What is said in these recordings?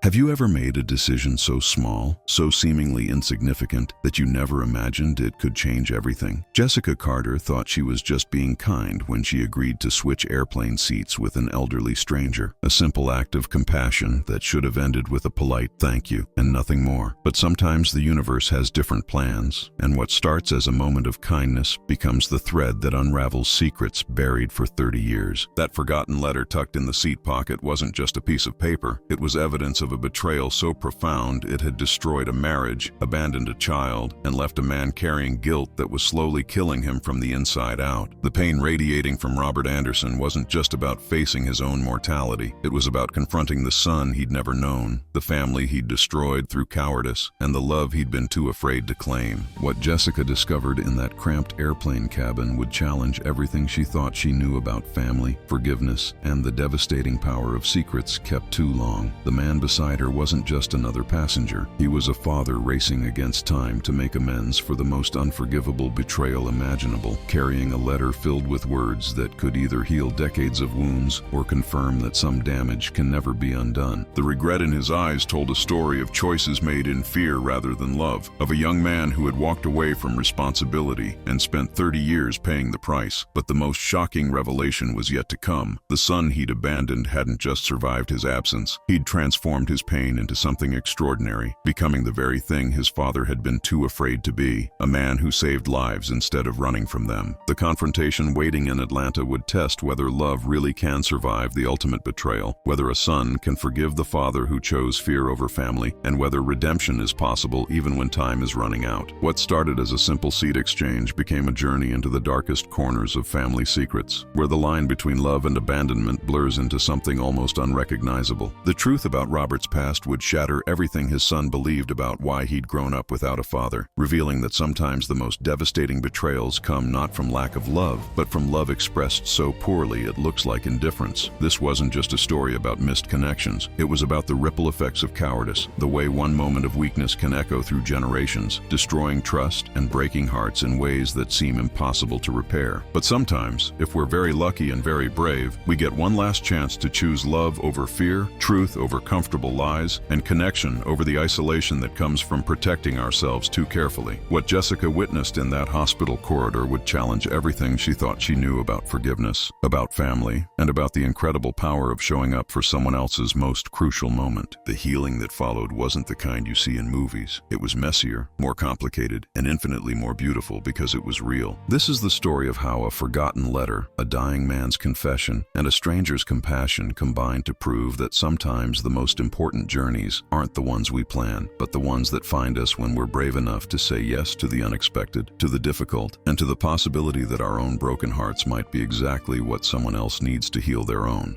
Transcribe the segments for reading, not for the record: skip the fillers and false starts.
Have you ever made a decision so small, so seemingly insignificant, that you never imagined it could change everything? Jessica Carter thought she was just being kind when she agreed to switch airplane seats with an elderly stranger, a simple act of compassion that should have ended with a polite thank you and nothing more. But sometimes the universe has different plans, and what starts as a moment of kindness becomes the thread that unravels secrets buried for 30 years. That forgotten letter tucked in the seat pocket wasn't just a piece of paper. It was evidence of a betrayal so profound it had destroyed a marriage, abandoned a child, and left a man carrying guilt that was slowly killing him from the inside out. The pain radiating from Robert Anderson wasn't just about facing his own mortality. It was about confronting the son he'd never known, the family he'd destroyed through cowardice, and the love he'd been too afraid to claim. What Jessica discovered in that cramped airplane cabin would challenge everything she thought she knew about family, forgiveness, and the devastating power of secrets kept too long. The man beside her wasn't just another passenger. He was a father racing against time to make amends for the most unforgivable betrayal imaginable, carrying a letter filled with words that could either heal decades of wounds or confirm that some damage can never be undone. The regret in his eyes told a story of choices made in fear rather than love, of a young man who had walked away from responsibility and spent 30 years paying the price. But the most shocking revelation was yet to come. The son he'd abandoned hadn't just survived his absence. He'd transformed his pain into something extraordinary, becoming the very thing his father had been too afraid to be, a man who saved lives instead of running from them. The confrontation waiting in Atlanta would test whether love really can survive the ultimate betrayal, whether a son can forgive the father who chose fear over family, and whether redemption is possible even when time is running out. What started as a simple seat exchange became a journey into the darkest corners of family secrets, where the line between love and abandonment blurs into something almost unrecognizable. The truth about Robert's past would shatter everything his son believed about why he'd grown up without a father, revealing that sometimes the most devastating betrayals come not from lack of love, but from love expressed so poorly it looks like indifference. This wasn't just a story about missed connections. It was about the ripple effects of cowardice, the way one moment of weakness can echo through generations, destroying trust and breaking hearts in ways that seem impossible to repair. But sometimes, if we're very lucky and very brave, we get one last chance to choose love over fear, truth over comfortable lies, and connection over the isolation that comes from protecting ourselves too carefully. What Jessica witnessed in that hospital corridor would challenge everything she thought she knew about forgiveness, about family, and about the incredible power of showing up for someone else's most crucial moment. The healing that followed wasn't the kind you see in movies. It was messier, more complicated, and infinitely more beautiful because it was real. This is the story of how a forgotten letter, a dying man's confession, and a stranger's compassion combined to prove that sometimes the most important journeys aren't the ones we plan, but the ones that find us when we're brave enough to say yes to the unexpected, to the difficult, and to the possibility that our own broken hearts might be exactly what someone else needs to heal their own.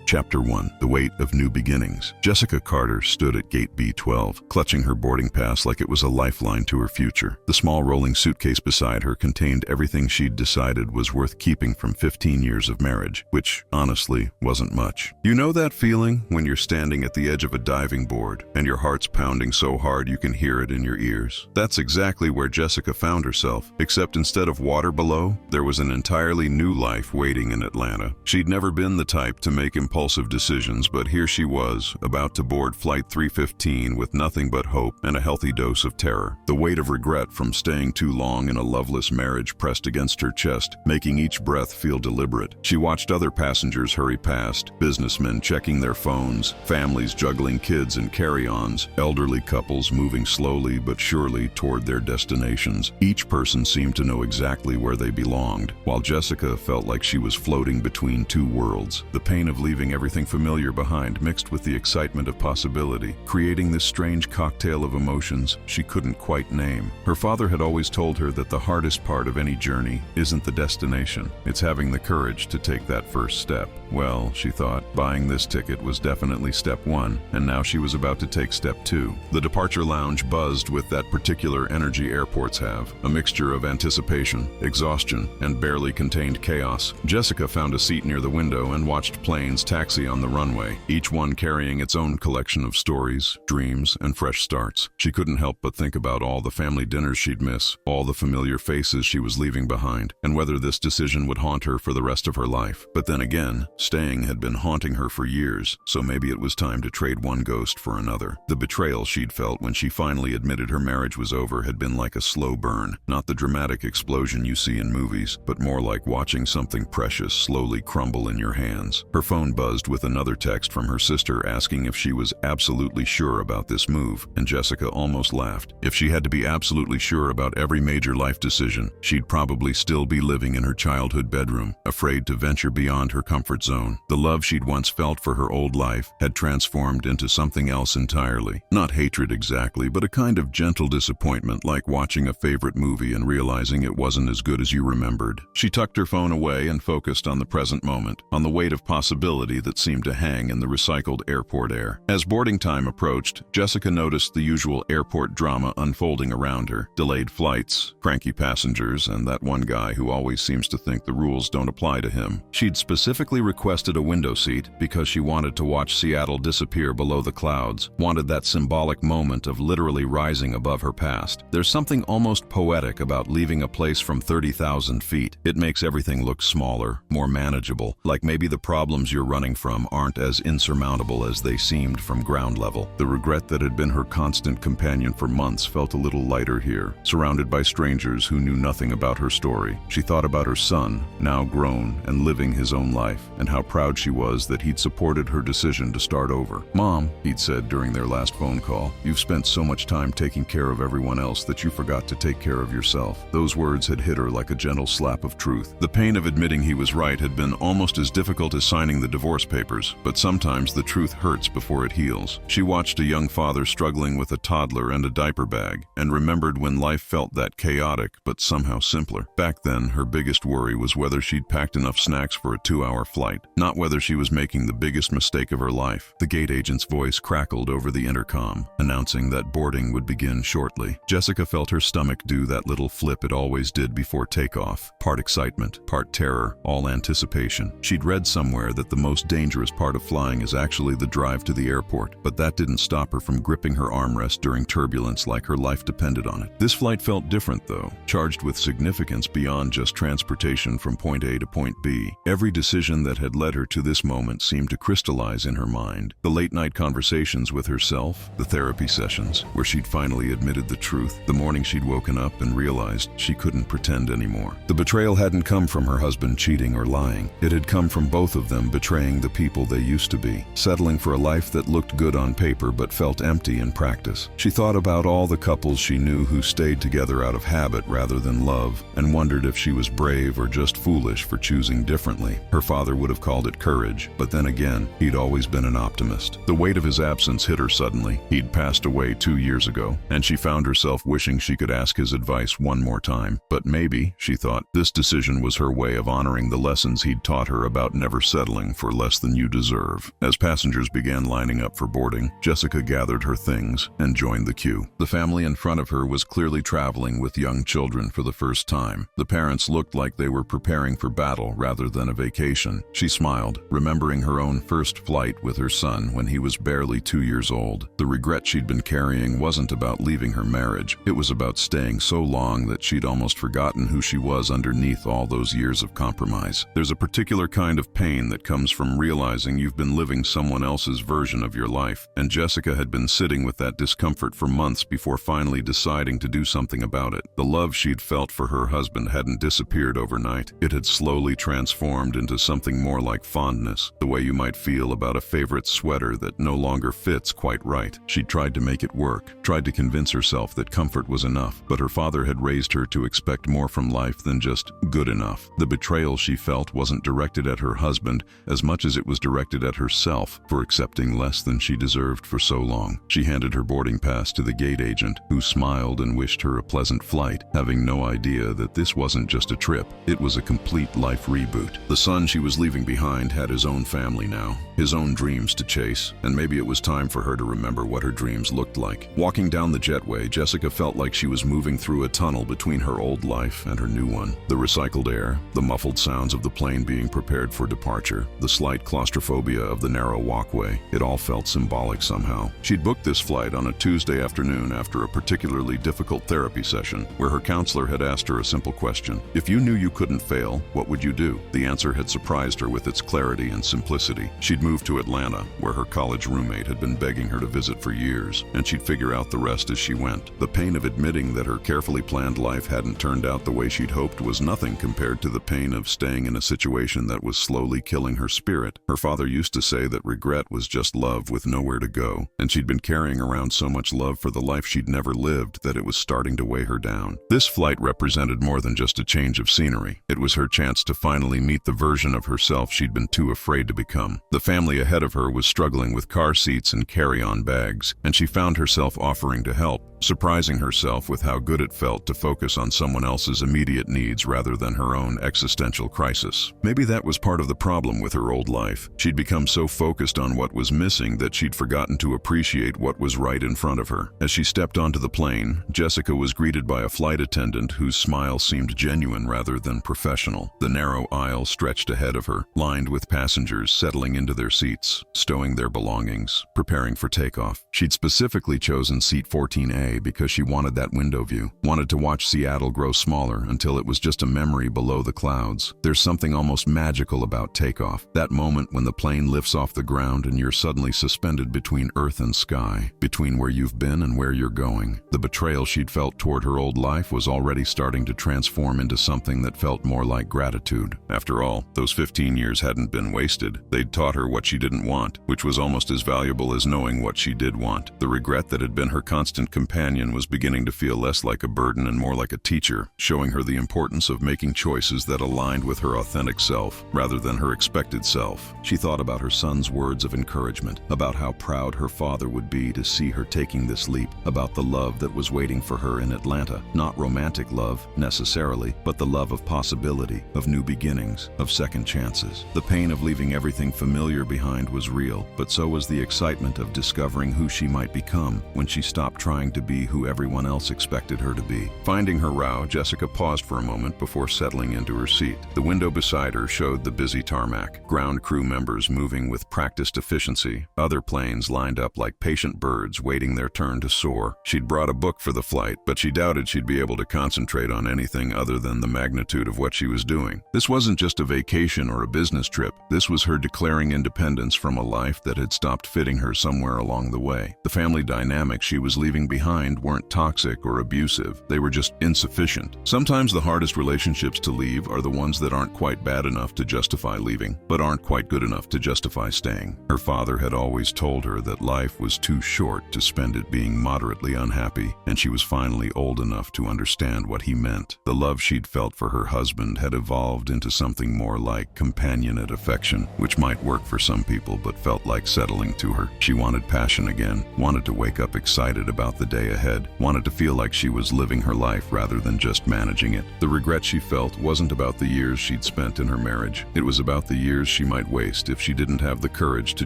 Chapter 1. The Weight of New Beginnings. Jessica Carter stood at gate B12, clutching her boarding pass like it was a lifeline to her future. The small rolling suitcase beside her contained everything she'd decided was worth keeping from 15 years of marriage, which, honestly, wasn't much. You know that feeling when you're standing at the edge of a diving board and your heart's pounding so hard you can hear it in your ears? That's exactly where Jessica found herself, except instead of water below, there was an entirely new life waiting in Atlanta. She'd never been the type to make impulsive decisions, but here she was, about to board Flight 315 with nothing but hope and a healthy dose of terror. The weight of regret from staying too long in a loveless marriage pressed against her chest, making each breath feel deliberate. She watched other passengers hurry past, businessmen checking their phones, families juggling kids and carry-ons, elderly couples moving slowly but surely toward their destinations. Each person seemed to know exactly where they belonged, while Jessica felt like she was floating between two worlds. The pain of leaving everything familiar behind mixed with the excitement of possibility, creating this strange cocktail of emotions she couldn't quite name. Her father had always told her that the hardest part of any journey isn't the destination, it's having the courage to take that first step. Well, she thought, buying this ticket was definitely step one, and now she was about to take step two. The departure lounge buzzed with that particular energy airports have, a mixture of anticipation, exhaustion, and barely contained chaos. Jessica found a seat near the window and watched planes taxi on the runway, each one carrying its own collection of stories, dreams, and fresh starts. She couldn't help but think about all the family dinners she'd miss, all the familiar faces she was leaving behind, and whether this decision would haunt her for the rest of her life. But then again, staying had been haunting her for years, so maybe it was time to trade one ghost for another. The betrayal she'd felt when she finally admitted her marriage was over had been like a slow burn, not the dramatic explosion you see in movies, but more like watching something precious slowly crumble in your hands. Her phone buzzed with another text from her sister asking if she was absolutely sure about this move, and Jessica almost laughed. If she had to be absolutely sure about every major life decision, she'd probably still be living in her childhood bedroom, afraid to venture beyond her comfort zone. The love she'd once felt for her old life had transformed into something else entirely. Not hatred exactly, but a kind of gentle disappointment, like watching a favorite movie and realizing it wasn't as good as you remembered. She tucked her phone away and focused on the present moment, on the weight of possibility that seemed to hang in the recycled airport air. As boarding time approached, Jessica noticed the usual airport drama unfolding around her. Delayed flights, cranky passengers, and that one guy who always seems to think the rules don't apply to him. She'd specifically requested a window seat because she wanted to watch Seattle disappear below the clouds, wanted that symbolic moment of literally rising above her past. There's something almost poetic about leaving a place from 30,000 feet. It makes everything look smaller, more manageable, like maybe the problems you're running from aren't as insurmountable as they seemed from ground level. The regret that had been her constant companion for months felt a little lighter here, surrounded by strangers who knew nothing about her story. She thought about her son, now grown and living his own life, and how proud she was that he'd supported her decision to start over. "Mom," he'd said during their last phone call, "you've spent so much time taking care of everyone else that you forgot to take care of yourself." Those words had hit her like a gentle slap of truth. The pain of admitting he was right had been almost as difficult as signing the divorce papers, but sometimes the truth hurts before it heals. She watched a young father struggling with a toddler and a diaper bag, and remembered when life felt that chaotic but somehow simpler. Back then, her biggest worry was whether she'd packed enough snacks for a 2-hour flight, not whether she was making the biggest mistake of her life. The gate agent's voice crackled over the intercom, announcing that boarding would begin shortly. Jessica felt her stomach do that little flip it always did before takeoff. Part excitement, part terror, all anticipation. She'd read somewhere that the most dangerous part of flying is actually the drive to the airport, but that didn't stop her from gripping her armrest during turbulence like her life depended on it. This flight felt different though, charged with significance beyond just transportation from point A to point B. Every decision that had led her to this moment seemed to crystallize in her mind. The late-night conversations with herself, the therapy sessions, where she'd finally admitted the truth, the morning she'd woken up and realized she couldn't pretend anymore. The betrayal hadn't come from her husband cheating or lying. It had come from both of them betraying the people they used to be, settling for a life that looked good on paper but felt empty in practice. She thought about all the couples she knew who stayed together out of habit rather than love, and wondered if she was brave or just foolish for choosing differently. Her father would have called it courage, but then again, he'd always been an optimist. The weight of his absence hit her suddenly. He'd passed away 2 years ago, and she found herself wishing she could ask his advice one more time. But maybe, she thought, this decision was her way of honoring the lessons he'd taught her about never settling for less than you deserve. As passengers began lining up for boarding, Jessica gathered her things and joined the queue. The family in front of her was clearly traveling with young children for the first time. The parents looked like they were preparing for battle rather than a vacation. She smiled, remembering her own first flight with her son when he was barely 2 years old. The regret she'd been carrying wasn't about leaving her marriage. It was about staying so long that she'd almost forgotten who she was underneath all those years of compromise. There's a particular kind of pain that comes from realizing you've been living someone else's version of your life, and Jessica had been sitting with that discomfort for months before finally deciding to do something about it. The love she'd felt for her husband hadn't disappeared overnight. It had slowly transformed into something more like fondness, the way you might feel about a favorite sweater that no longer fits quite right. She'd tried to make it work, tried to convince herself that comfort was enough, but her father had raised her to expect more from life than just good enough. The betrayal she felt wasn't directed at her husband as much as it was directed at herself for accepting less than she deserved for so long. She handed her boarding pass to the gate agent, who smiled and wished her a pleasant flight, having no idea that this wasn't just a trip, it was a complete life reboot. The son she was leaving behind had his own family now, his own dreams to chase, and maybe it was time for her to remember what her dreams looked like. Walking down the jetway, Jessica felt like she was moving through a tunnel between her old life and her new one. The recycled air, the muffled sounds of the plane being prepared for departure, the slow slight claustrophobia of the narrow walkway. It all felt symbolic somehow. She'd booked this flight on a Tuesday afternoon after a particularly difficult therapy session, where her counselor had asked her a simple question. If you knew you couldn't fail, what would you do? The answer had surprised her with its clarity and simplicity. She'd moved to Atlanta, where her college roommate had been begging her to visit for years, and she'd figure out the rest as she went. The pain of admitting that her carefully planned life hadn't turned out the way she'd hoped was nothing compared to the pain of staying in a situation that was slowly killing her spirit. Her father used to say that regret was just love with nowhere to go, and she'd been carrying around so much love for the life she'd never lived that it was starting to weigh her down. This flight represented more than just a change of scenery. It was her chance to finally meet the version of herself she'd been too afraid to become. The family ahead of her was struggling with car seats and carry-on bags, and she found herself offering to help, surprising herself with how good it felt to focus on someone else's immediate needs rather than her own existential crisis. Maybe that was part of the problem with her old life. She'd become so focused on what was missing that she'd forgotten to appreciate what was right in front of her. As she stepped onto the plane, Jessica was greeted by a flight attendant whose smile seemed genuine rather than professional. The narrow aisle stretched ahead of her, lined with passengers settling into their seats, stowing their belongings, preparing for takeoff. She'd specifically chosen seat 14A because she wanted that window view, wanted to watch Seattle grow smaller until it was just a memory below the clouds. There's something almost magical about takeoff, that moment when the plane lifts off the ground and you're suddenly suspended between earth and sky, between where you've been and where you're going. The betrayal she'd felt toward her old life was already starting to transform into something that felt more like gratitude. After all, those 15 years hadn't been wasted. They'd taught her what she didn't want, which was almost as valuable as knowing what she did want. The regret that had been her constant companion was beginning to feel less like a burden and more like a teacher, showing her the importance of making choices that aligned with her authentic self, rather than her expected self. She thought about her son's words of encouragement, about how proud her father would be to see her taking this leap, about the love that was waiting for her in Atlanta. Not romantic love, necessarily, but the love of possibility, of new beginnings, of second chances. The pain of leaving everything familiar behind was real, but so was the excitement of discovering who she might become when she stopped trying to be who everyone else expected her to be. Finding her row, Jessica paused for a moment before settling into her seat. The window beside her showed the busy tarmac, ground crew members moving with practiced efficiency, other planes lined up like patient birds waiting their turn to soar. She'd brought a book for the flight, but she doubted she'd be able to concentrate on anything other than the magnitude of what she was doing. This wasn't just a vacation or a business trip. This was her declaring independence from a life that had stopped fitting her somewhere along the way. The family dynamics she was leaving behind weren't toxic or abusive. They were just insufficient. Sometimes the hardest relationships to leave are the ones that aren't quite bad enough to justify leaving, but aren't quite good enough to justify staying. Her father had always told her that life was too short to spend it being moderately unhappy, and she was finally old enough to understand what he meant. The love she'd felt for her husband had evolved into something more like companionate affection, which might work for some people but felt like settling to her. She wanted passion again, wanted to wake up excited about the day ahead, wanted to feel like she was living her life rather than just managing it. The regret she felt wasn't about the years she'd spent in her marriage. It was about the years she might waste if she didn't have the courage to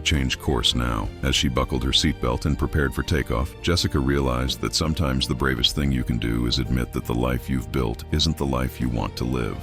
change course now. As she buckled her seatbelt and prepared for takeoff, Jessica realized that sometimes the bravest thing you can do is admit that the life you've built isn't the life you want to live.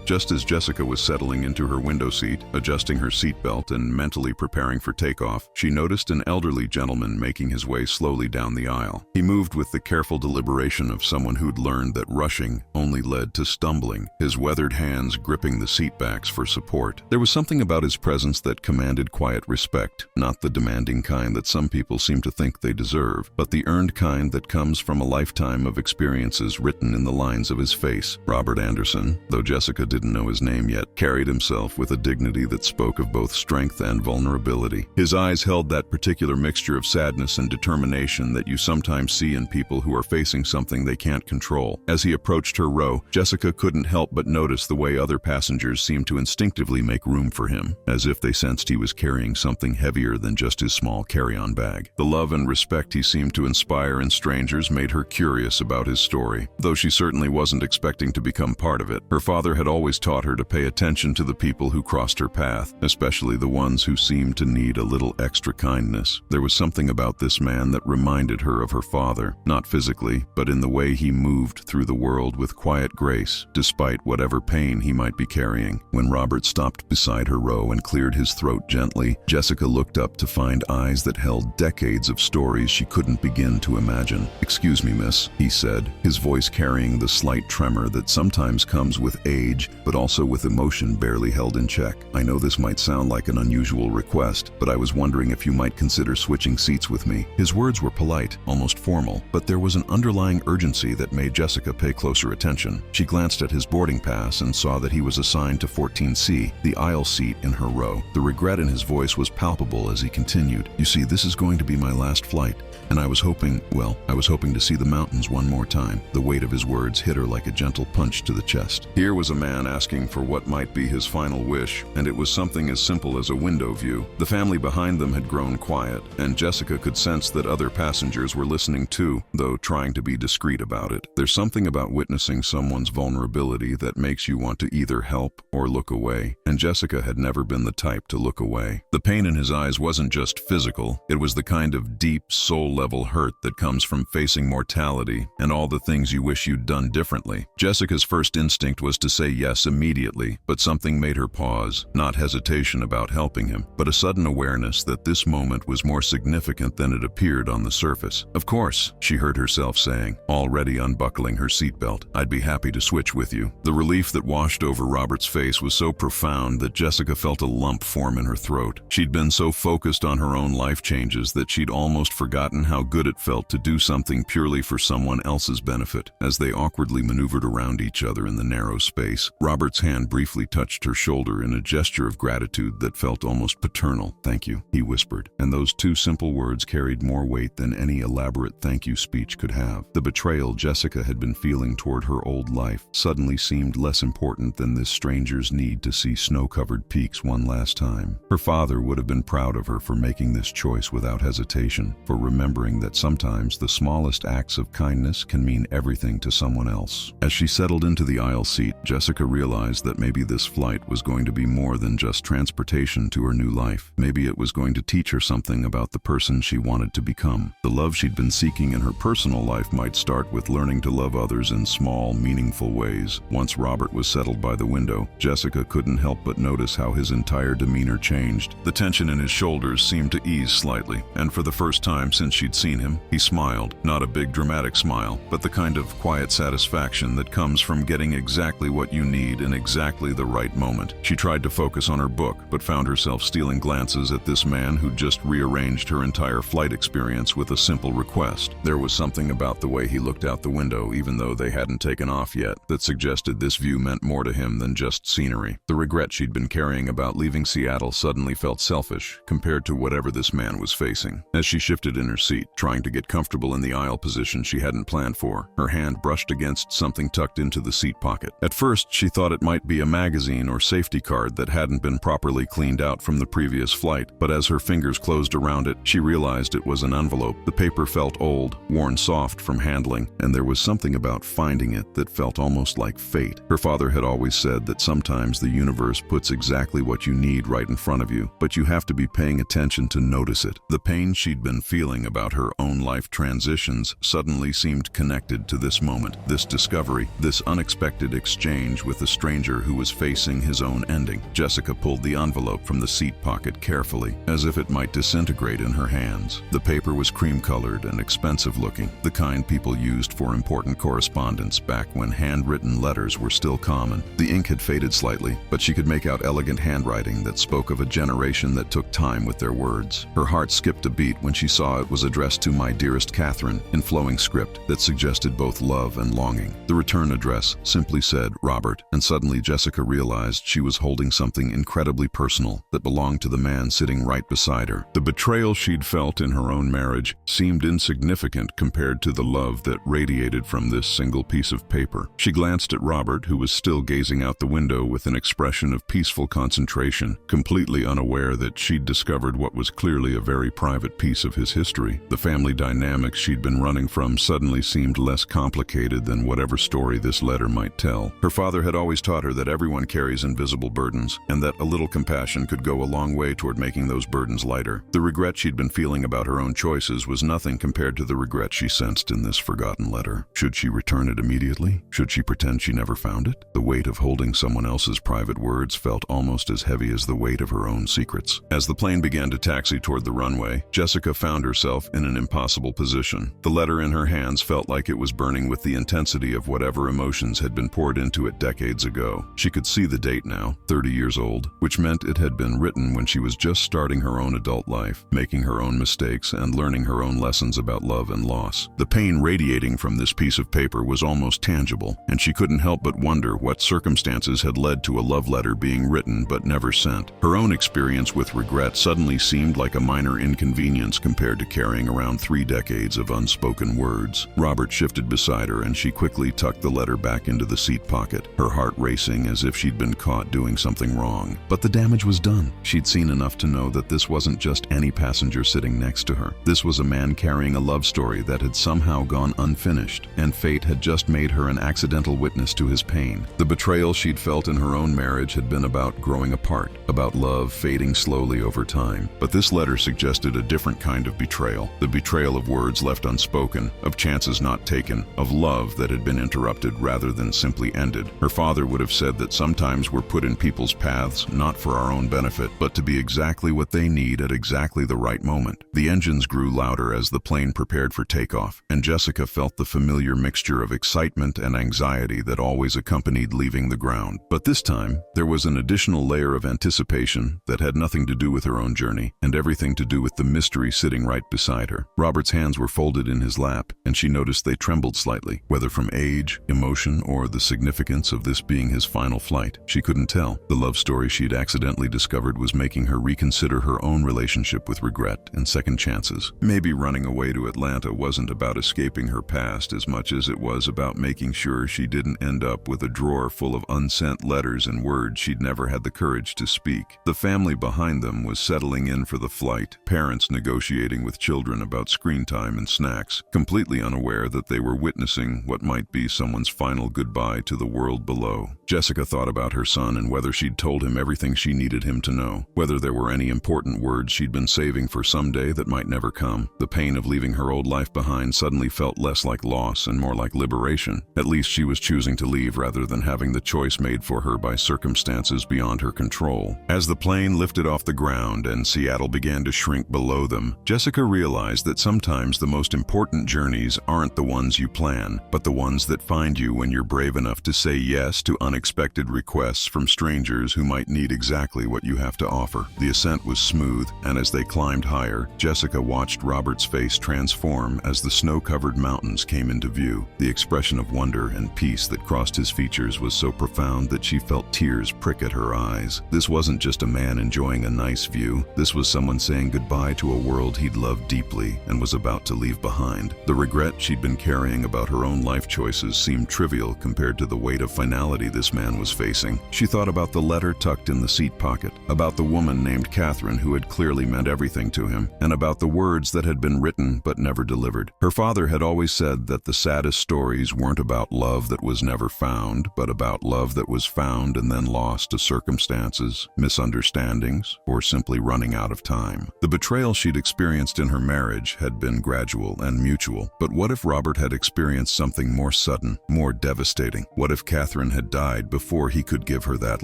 Just as Jessica was settling into her window seat, adjusting her seatbelt and mentally preparing for takeoff, she noticed an elderly gentleman making his way slowly down the aisle. He moved with the careful deliberation of someone who'd learned that rushing only led to stumbling, his weathered hands gripping the seatbacks for support. There was something about his presence that commanded quiet respect, not the demanding kind that some people seem to think they deserve, but the earned kind that comes from a lifetime of experiences written in the lines of his face. Robert Anderson, though Jessica didn't know his name yet, carried himself with a dignity that spoke of both strength and vulnerability. His eyes held that particular mixture of sadness and determination that you sometimes see in people who are facing something they can't control. As he approached her row, Jessica couldn't help but notice the way other passengers seemed to instinctively make room for him, as if they sensed he was carrying something heavier than just his small carry-on bag. The love and respect he seemed to inspire in strangers made her curious about his story, though she certainly wasn't expecting to become part of it. Her father had always always taught her to pay attention to the people who crossed her path, especially the ones who seemed to need a little extra kindness. There was something about this man that reminded her of her father, not physically, but in the way he moved through the world with quiet grace, despite whatever pain he might be carrying. When Robert stopped beside her row and cleared his throat gently, Jessica looked up to find eyes that held decades of stories she couldn't begin to imagine. "Excuse me, miss," he said, his voice carrying the slight tremor that sometimes comes with age, but also with emotion barely held in check. "I know this might sound like an unusual request, but I was wondering if you might consider switching seats with me." His words were polite, almost formal, but there was an underlying urgency that made Jessica pay closer attention. She glanced at his boarding pass and saw that he was assigned to 14C, the aisle seat in her row. The regret in his voice was palpable as he continued. "You see, this is going to be my last flight, and I was hoping to see the mountains one more time." The weight of his words hit her like a gentle punch to the chest. Here was a man asking for what might be his final wish, and it was something as simple as a window view. The family behind them had grown quiet, and Jessica could sense that other passengers were listening too, though trying to be discreet about it. There's something about witnessing someone's vulnerability that makes you want to either help or look away, and Jessica had never been the type to look away. The pain in his eyes wasn't just physical, it was the kind of deep, soul-level hurt that comes from facing mortality and all the things you wish you'd done differently. Jessica's first instinct was to say yes immediately, but something made her pause, not hesitation about helping him, but a sudden awareness that this moment was more significant than it appeared on the surface. "Of course," she heard herself saying, already unbuckling her seatbelt. "I'd be happy to switch with you." The relief that washed over Robert's face was so profound that Jessica felt a lump form in her throat. She'd been so focused on her own life changes that she'd almost forgotten how good it felt to do something purely for someone else's benefit. As they awkwardly maneuvered around each other in the narrow space, Robert's hand briefly touched her shoulder in a gesture of gratitude that felt almost paternal. "Thank you," he whispered, and those two simple words carried more weight than any elaborate thank you speech could have. The betrayal Jessica had been feeling toward her old life suddenly seemed less important than this stranger's need to see snow-covered peaks one last time. Her father would have been proud of her for making this choice without hesitation, for remembering that sometimes the smallest acts of kindness can mean everything to someone else. As she settled into the aisle seat, Jessica realized that maybe this flight was going to be more than just transportation to her new life. Maybe it was going to teach her something about the person she wanted to become. The love she'd been seeking in her personal life might start with learning to love others in small, meaningful ways. Once Robert was settled by the window, Jessica couldn't help but notice how his entire demeanor changed. The tension in his shoulders seemed to ease slightly, and for the first time since she'd seen him, he smiled. Not a big dramatic smile, but the kind of quiet satisfaction that comes from getting exactly what you need in exactly the right moment. She tried to focus on her book, but found herself stealing glances at this man who'd just rearranged her entire flight experience with a simple request. There was something about the way he looked out the window, even though they hadn't taken off yet, that suggested this view meant more to him than just scenery. The regret she'd been carrying about leaving Seattle suddenly felt selfish compared to whatever this man was facing. As she shifted in her seat, trying to get comfortable in the aisle position she hadn't planned for, her hand brushed against something tucked into the seat pocket. At first, she thought it might be a magazine or safety card that hadn't been properly cleaned out from the previous flight, but as her fingers closed around it, she realized it was an envelope. The paper felt old, worn soft from handling, and there was something about finding it that felt almost like fate. Her father had always said that sometimes the universe puts exactly what you need right in front of you, but you have to be paying attention to notice it. The pain she'd been feeling about her own life transitions suddenly seemed connected to this moment, this discovery, this unexpected exchange with a stranger who was facing his own ending. Jessica pulled the envelope from the seat pocket carefully, as if it might disintegrate in her hands. The paper was cream-colored and expensive-looking, the kind people used for important correspondence back when handwritten letters were still common. The ink had faded slightly, but she could make out elegant handwriting that spoke of a generation that took time with their words. Her heart skipped a beat when she saw it was addressed to "My dearest Catherine" in flowing script that suggested both love and longing. The return address simply said Robert, and suddenly Jessica realized she was holding something incredibly personal that belonged to the man sitting right beside her. The betrayal she'd felt in her own marriage seemed insignificant compared to the love that radiated from this single piece of paper. She glanced at Robert, who was still gazing out the window with an expression of peaceful concentration, completely unaware that she'd discovered what was clearly a very private piece of his history. The family dynamics she'd been running from suddenly seemed less complicated than whatever story this letter might tell. Her father had always taught her that everyone carries invisible burdens, and that a little compassion could go a long way toward making those burdens lighter. The regret she'd been feeling about her own choices was nothing compared to the regret she sensed in this forgotten letter. Should she return it immediately? Should she pretend she never found it? The weight of holding someone else's private words felt almost as heavy as the weight of her own secrets. As the plane began to taxi toward the runway, Jessica found herself in an impossible position. The letter in her hands felt like it was burning with the intensity of whatever emotions had been poured into it decades ago. She could see the date now, 30 years old, which meant it had been written when she was just starting her own adult life, making her own mistakes and learning her own lessons about love and loss. The pain radiating from this piece of paper was almost tangible, and she couldn't help but wonder what circumstances had led to a love letter being written but never sent. Her own experience with regret suddenly seemed like a minor inconvenience compared to carrying around 3 decades of unspoken words. Robert shifted beside her, and she quickly tucked the letter back into the seat pocket, her heart racing as if she'd been caught doing something wrong. But the damage was done. She'd seen enough to know that this wasn't just any passenger sitting next to her. This was a man carrying a love story that had somehow gone unfinished, and fate had just made her an accidental witness to his pain. The betrayal she'd felt in her own marriage had been about growing apart, about love fading slowly over time. But this letter suggested a different kind of betrayal, the betrayal of words left unspoken, of chances not taken, of love that had been interrupted rather than simply ended. Her father would have said that sometimes we're put in people's paths not for our own benefit, but to be exactly what they need at exactly the right moment. The engines grew louder as the plane prepared for takeoff, and Jessica felt the familiar mixture of excitement and anxiety that always accompanied leaving the ground. But this time, there was an additional layer of anticipation that had nothing to do with her own journey, and everything to do with the mystery sitting right beside her. Robert's hands were folded in his lap, and she noticed they trembled slightly, whether from age, emotion, or the significance of this being his final flight. She couldn't tell. The love story she'd accidentally discovered was making her reconsider her own relationship with regret and second chances. Maybe running away to Atlanta wasn't about escaping her past as much as it was about making sure she didn't end up with a drawer full of unsent letters and words she'd never had the courage to speak. The family behind them was settling in for the flight, parents negotiating with children about screen time and snacks, completely unaware that they were witnessing what might be someone's final goodbye to the world below. Jessica thought about her son and whether she'd told him everything she needed him to know, whether there were any important words she'd been saving for someday that might never come. The pain of leaving her old life behind suddenly felt less like loss and more like liberation. At least she was choosing to leave rather than having the choice made for her by circumstances beyond her control. As the plane lifted off the ground and Seattle began to shrink below them, Jessica realized that sometimes the most important journeys aren't the ones you plan, but the ones that find you when you're brave enough to say yes to unexpected requests from strangers who might need exactly what you have to offer. The ascent was smooth, and as they climbed higher, Jessica watched Robert's face transform as the snow-covered mountains came into view. The expression of wonder and peace that crossed his features was so profound that she felt tears prick at her eyes. This wasn't just a man enjoying a nice view. This was someone saying goodbye to a world he'd loved deeply and was about to leave behind. The regret she'd been carrying about her own life choices seemed trivial compared to the weight of finality this man was facing. She thought about the letter tucked in the seat pocket, about the woman named Catherine who had clearly meant everything to him, and about the words that had been written but never delivered. Her father had always said that the saddest stories weren't about love that was never found, but about love that was found and then lost to circumstances, misunderstandings, or simply running out of time. The betrayal she'd experienced in her marriage had been gradual and mutual, but what if Robert had experienced something more sudden, more devastating? What if Catherine had died before he could give her that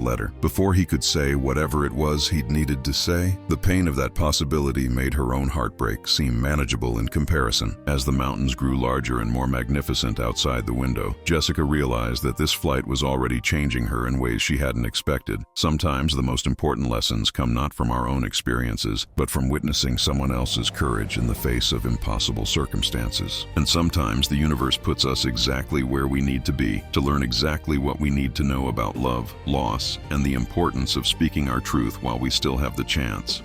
letter, before he could say whatever it was he'd needed to say? The pain of that possibility made her own heartbreak seem manageable in comparison. As the mountains grew larger and more magnificent outside the window, Jessica realized that this flight was already changing her in ways she hadn't expected. Sometimes the most important lessons come not from our own experiences, but from witnessing someone else's courage in the face of impossible circumstances. And sometimes the universe puts us exactly where we need to be to learn exactly what we need to know about love, loss, and the importance of speaking our truth while we still have the chance.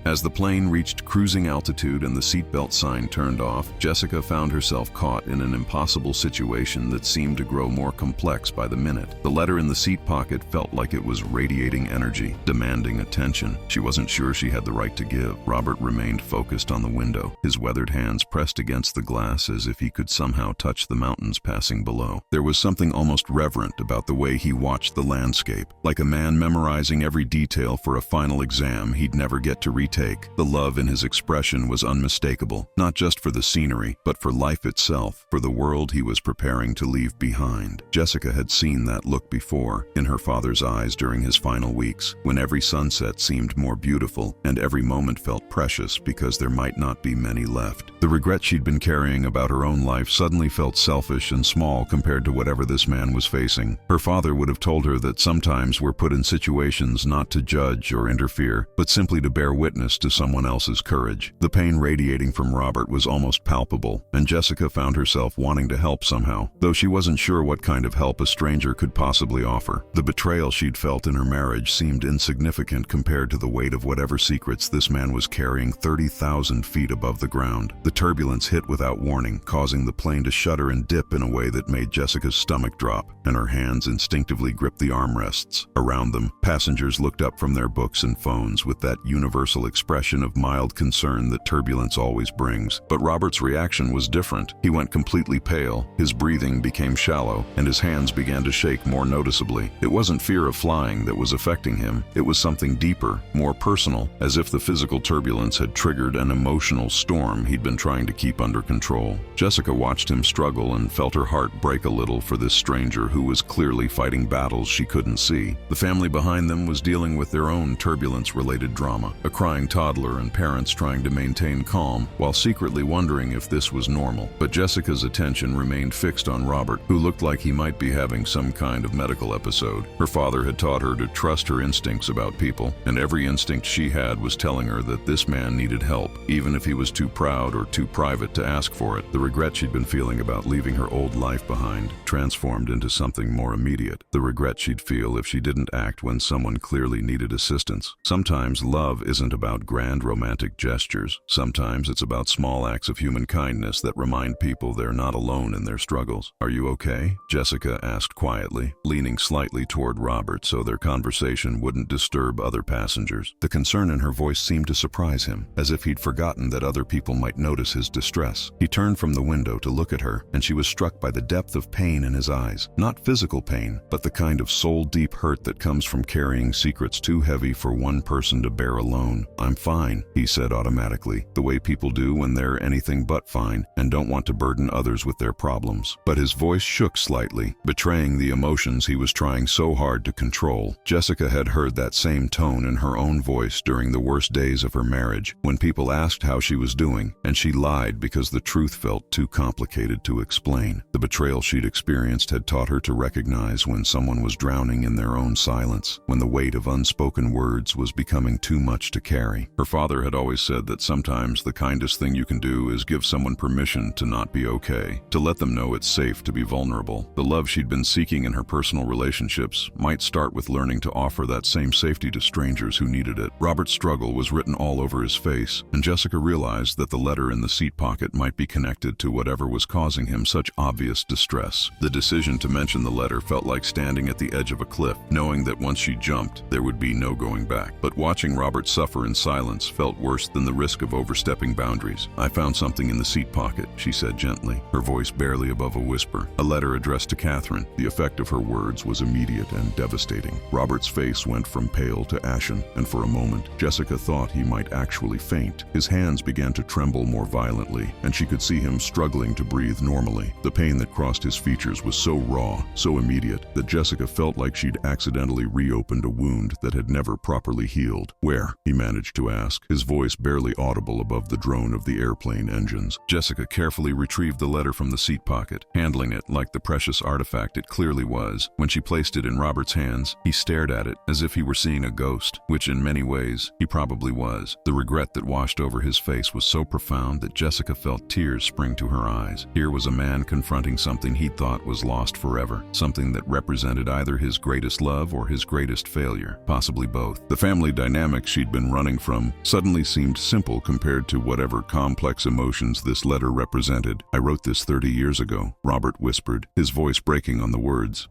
As the plane reached cruising altitude and the seatbelt sign turned off, Jessica found herself caught in an impossible situation that seemed to grow more complex by the minute. The letter in the seat pocket felt like it was radiating energy, demanding attention. She wasn't sure she had the right to give. Robert remained focused on the window, his weathered hands pressed against the glass as if he could somehow touch the mountains passing below. There was something almost reverent about the way he watched the landscape, like a man memorizing every detail for a final exam he'd never get to retake. The love in his expression was unmistakable, not just for the scenery, but for life itself, for the world he was preparing to leave behind. Jessica had seen that look before, in her father's eyes during his final weeks, when every sunset seemed more beautiful and every moment felt precious because there might not be many left. The regret she'd been carrying about her own life suddenly felt selfish and small compared to whatever this man was facing. Her father would have told her that sometimes we're put in situations not to judge or interfere, but simply to bear witness to someone else's courage. The pain radiating from Robert was almost palpable, and Jessica found herself wanting to help somehow, though she wasn't sure what kind of help a stranger could possibly offer. The betrayal she'd felt in her marriage seemed insignificant compared to the weight of whatever secrets this man was carrying 30,000 feet above the ground. The turbulence hit without warning, causing the plane to shudder and dip in a way that made Jessica's stomach drop, and her hands instinctively gripped the armrests. Around them, passengers looked up from their books and phones with that universal expression of mild concern that turbulence always brings. But Robert's reaction was different. He went completely pale, his breathing became shallow, and his hands began to shake more noticeably. It wasn't fear of flying that was affecting him. It was something deeper, more personal, as if the physical turbulence had triggered an emotional storm he'd been trying to keep under control. Jessica watched him struggle and felt her heart break a little for this stranger who was clearly fighting battles she couldn't see. The family behind them was dealing with their own turbulence-related drama, a crying toddler and parents trying to maintain calm while secretly wondering if this was normal. But Jessica's attention remained fixed on Robert, who looked like he might be having some kind of medical episode. Her father had taught her to trust her instincts about people, and every instinct she had was telling her that this man needed help, even if he was too proud or too private to ask for it. The regret she'd been feeling about leaving her old life behind transformed into something more immediate. The regret she'd feel if she didn't act when someone clearly needed assistance. Sometimes love isn't about grand romantic gestures. Sometimes it's about small acts of human kindness that remind people they're not alone in their struggles. "Are you okay?" Jessica asked quietly, leaning slightly toward Robert so their conversation wouldn't disturb other passengers. The concern in her voice seemed to surprise him, as if he'd forgotten that other people might notice his distress. He turned from the window to look at her, and she was struck by the depth of pain in his eyes. Not physical pain, but the kind of soul-deep hurt that comes from carrying secrets too heavy for one person to bear alone. "I'm fine," he said automatically, the way people do when they're anything but fine and don't want to burden others with their problems. But his voice shook slightly, betraying the emotions he was trying so hard to control. Jessica had heard that same tone in her own voice during the worst days of her marriage, when people asked how she was doing, and she lied because the truth felt too complicated to explain. The betrayal she'd experienced had taught her to recognize when someone was drowning in their own silence, when the weight of unspoken words was becoming too much to carry. Her father had always said that sometimes the kindest thing you can do is give someone permission to not be okay, to let them know it's safe to be vulnerable. The love she'd been seeking in her personal relationships might start with learning to offer that same safety to strangers who needed it. Robert's struggle was written all over his face, and Jessica realized that the letter in the seat pocket might be connected to whatever was causing him such obvious distress. The decision to mention the letter felt like standing at the edge of a cliff, knowing that once she jumped, there would be no going back. But watching Robert suffer in silence felt worse than the risk of overstepping boundaries. "I found something in the seat pocket," she said gently, her voice barely above a whisper. A letter addressed to Catherine. The effect of her words was immediate and devastating. Robert's face went from pale to ashen, and for a moment, Jessica thought he might actually faint. His hands began to tremble more violently, and she could see him struggling to breathe normally. The pain that crossed his features was so raw, so immediate, that Jessica felt like she'd accidentally reopened a wound that had never properly healed. "Where?" he managed to ask, his voice barely audible above the drone of the airplane engines. Jessica carefully retrieved the letter from the seat pocket, handling it like the precious artifact it clearly was. When she placed it in Robert's hands, he stared at it as if he were seeing a ghost, which in many ways he probably was. The regret that washed over his face was so profound that Jessica felt tears spring to her eyes. Here was a man confronting something he thought was lost forever, something that represented either his greatest love or his greatest failure, possibly both. The family dynamic she'd been running coming from suddenly seemed simple compared to whatever complex emotions this letter represented. "I wrote this 30 years ago," Robert whispered, his voice breaking on the words.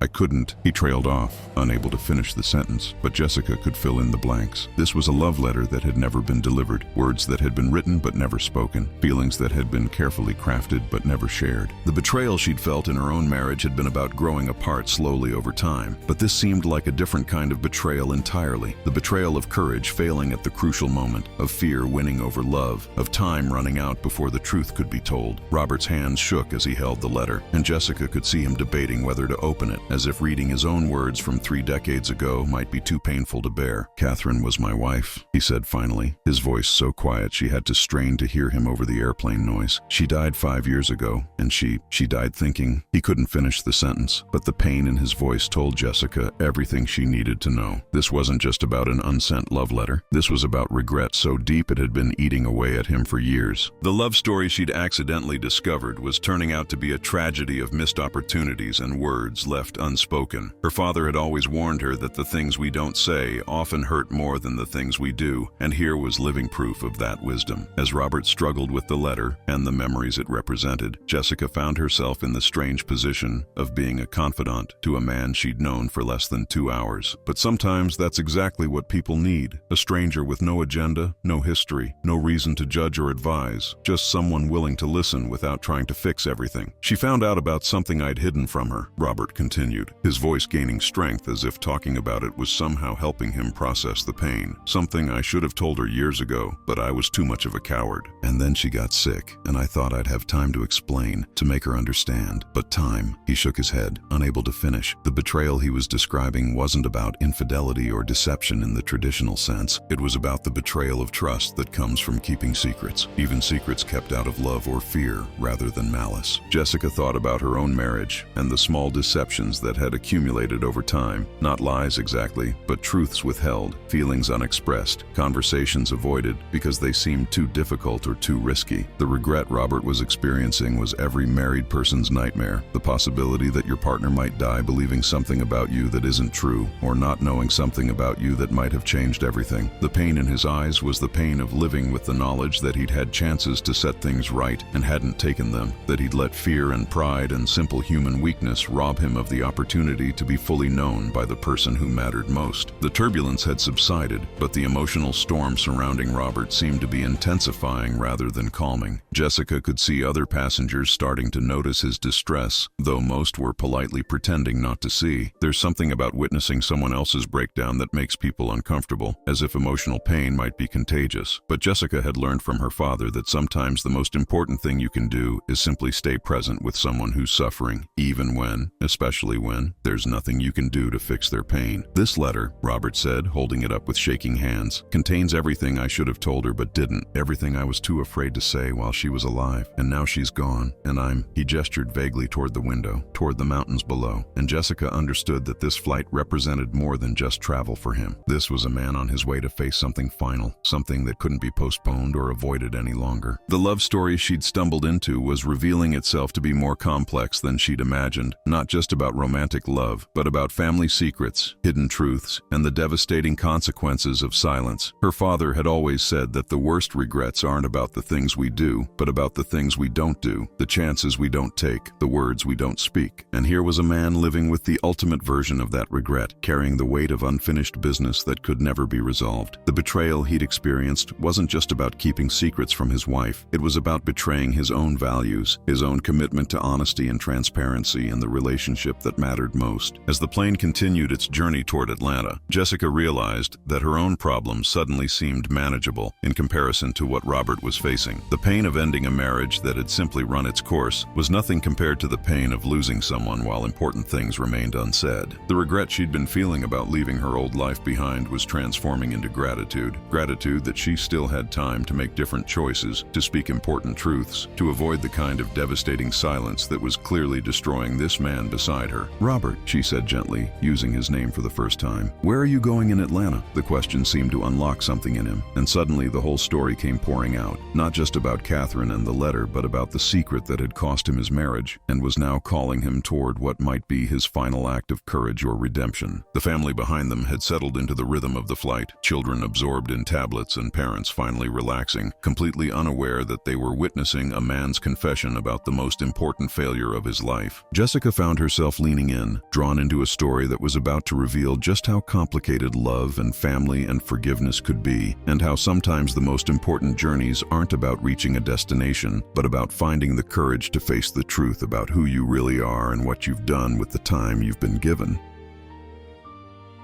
I couldn't." He trailed off, unable to finish the sentence, but Jessica could fill in the blanks. This was a love letter that had never been delivered, words that had been written but never spoken, feelings that had been carefully crafted but never shared. The betrayal she'd felt in her own marriage had been about growing apart slowly over time, but this seemed like a different kind of betrayal entirely. The betrayal of courage failing at the crucial moment, of fear winning over love, of time running out before the truth could be told. Robert's hands shook as he held the letter, and Jessica could see him debating whether to open it, as if reading his own words from 3 decades ago might be too painful to bear. "Catherine was my wife," he said finally, his voice so quiet she had to strain to hear him over the airplane noise. "She died 5 years ago, and she died thinking." He couldn't finish the sentence, but the pain in his voice told Jessica everything she needed to know. This wasn't just about an unsent love letter. This was about regret so deep it had been eating away at him for years. The love story she'd accidentally discovered was turning out to be a tragedy of missed opportunities and words left unspoken. Her father had always warned her that the things we don't say often hurt more than the things we do, and here was living proof of that wisdom. As Robert struggled with the letter and the memories it represented, Jessica found herself in the strange position of being a confidant to a man she'd known for less than 2 hours. But sometimes that's exactly what people need. A stranger with no agenda, no history, no reason to judge or advise, just someone willing to listen without trying to fix everything. "She found out about something I'd hidden from her," Robert continued, his voice gaining strength as if talking about it was somehow helping him process the pain. "Something I should have told her years ago, but I was too much of a coward. And then she got sick, and I thought I'd have time to explain, to make her understand. But time." He shook his head, unable to finish. The betrayal he was describing wasn't about infidelity or deception in the traditional sense. It was about the betrayal of trust that comes from keeping secrets, even secrets kept out of love or fear rather than malice. Jessica thought about her own marriage and the small deceptions that had accumulated over time. Not lies exactly, but truths withheld, feelings unexpressed, conversations avoided because they seemed too difficult or too risky. The regret Robert was experiencing was every married person's nightmare. The possibility that your partner might die believing something about you that isn't true, or not knowing something about you that might have changed everything. The pain in his eyes was the pain of living with the knowledge that he'd had chances to set things right and hadn't taken them, that he'd let fear and pride and simple human weakness rob him of the opportunity to be fully known by the person who mattered most. The turbulence had subsided, but the emotional storm surrounding Robert seemed to be intensifying rather than calming. Jessica could see other passengers starting to notice his distress, though most were politely pretending not to see. There's something about witnessing someone else's breakdown that makes people uncomfortable, as if emotional pain might be contagious. But Jessica had learned from her father that sometimes the most important thing you can do is simply stay present with someone who's suffering, even when, especially when, there's nothing you can do to fix their pain. "This letter," Robert said, holding it up with shaking hands, "contains everything I should have told her but didn't, everything I was too afraid to say while she was alive. And now she's gone, and He gestured vaguely toward the window, toward the mountains below, and Jessica understood that this flight represented more than just travel for him. This was a man on his way to face something final, something that couldn't be postponed or avoided any longer. The love story she'd stumbled into was revealing itself to be more complex than she'd imagined, not just about romantic love, but about family secrets, hidden truths, and the devastating consequences of silence. Her father had always said that the worst regrets aren't about the things we do, but about the things we don't do, the chances we don't take, the words we don't speak. And here was a man living with the ultimate version of that regret, carrying the weight of unfinished business that could never be resolved. The betrayal he'd experienced wasn't just about keeping secrets from his wife. It was about betraying his own values, his own commitment to honesty and transparency in the relationship that mattered most. As the plane continued its journey toward Atlanta, Jessica realized that her own problems suddenly seemed manageable in comparison to what Robert was facing. The pain of ending a marriage that had simply run its course was nothing compared to the pain of losing someone while important things remained unsaid. The regret she'd been feeling about leaving her old life behind was transforming into gratitude. Gratitude that she still had time to make different choices, to speak important truths, to avoid the kind of devastating silence that was clearly destroying this man beside her. "Robert," she said gently, using his name for the first time. "Where are you going in Atlanta?" The question seemed to unlock something in him, and suddenly the whole story came pouring out. Not just about Catherine and the letter, but about the secret that had cost him his marriage and was now calling him toward what might be his final act of courage or redemption. The family behind them had settled into the rhythm of the flight, children children absorbed in tablets and parents finally relaxing, completely unaware that they were witnessing a man's confession about the most important failure of his life. Jessica found herself leaning in, drawn into a story that was about to reveal just how complicated love and family and forgiveness could be, and how sometimes the most important journeys aren't about reaching a destination, but about finding the courage to face the truth about who you really are and what you've done with the time you've been given.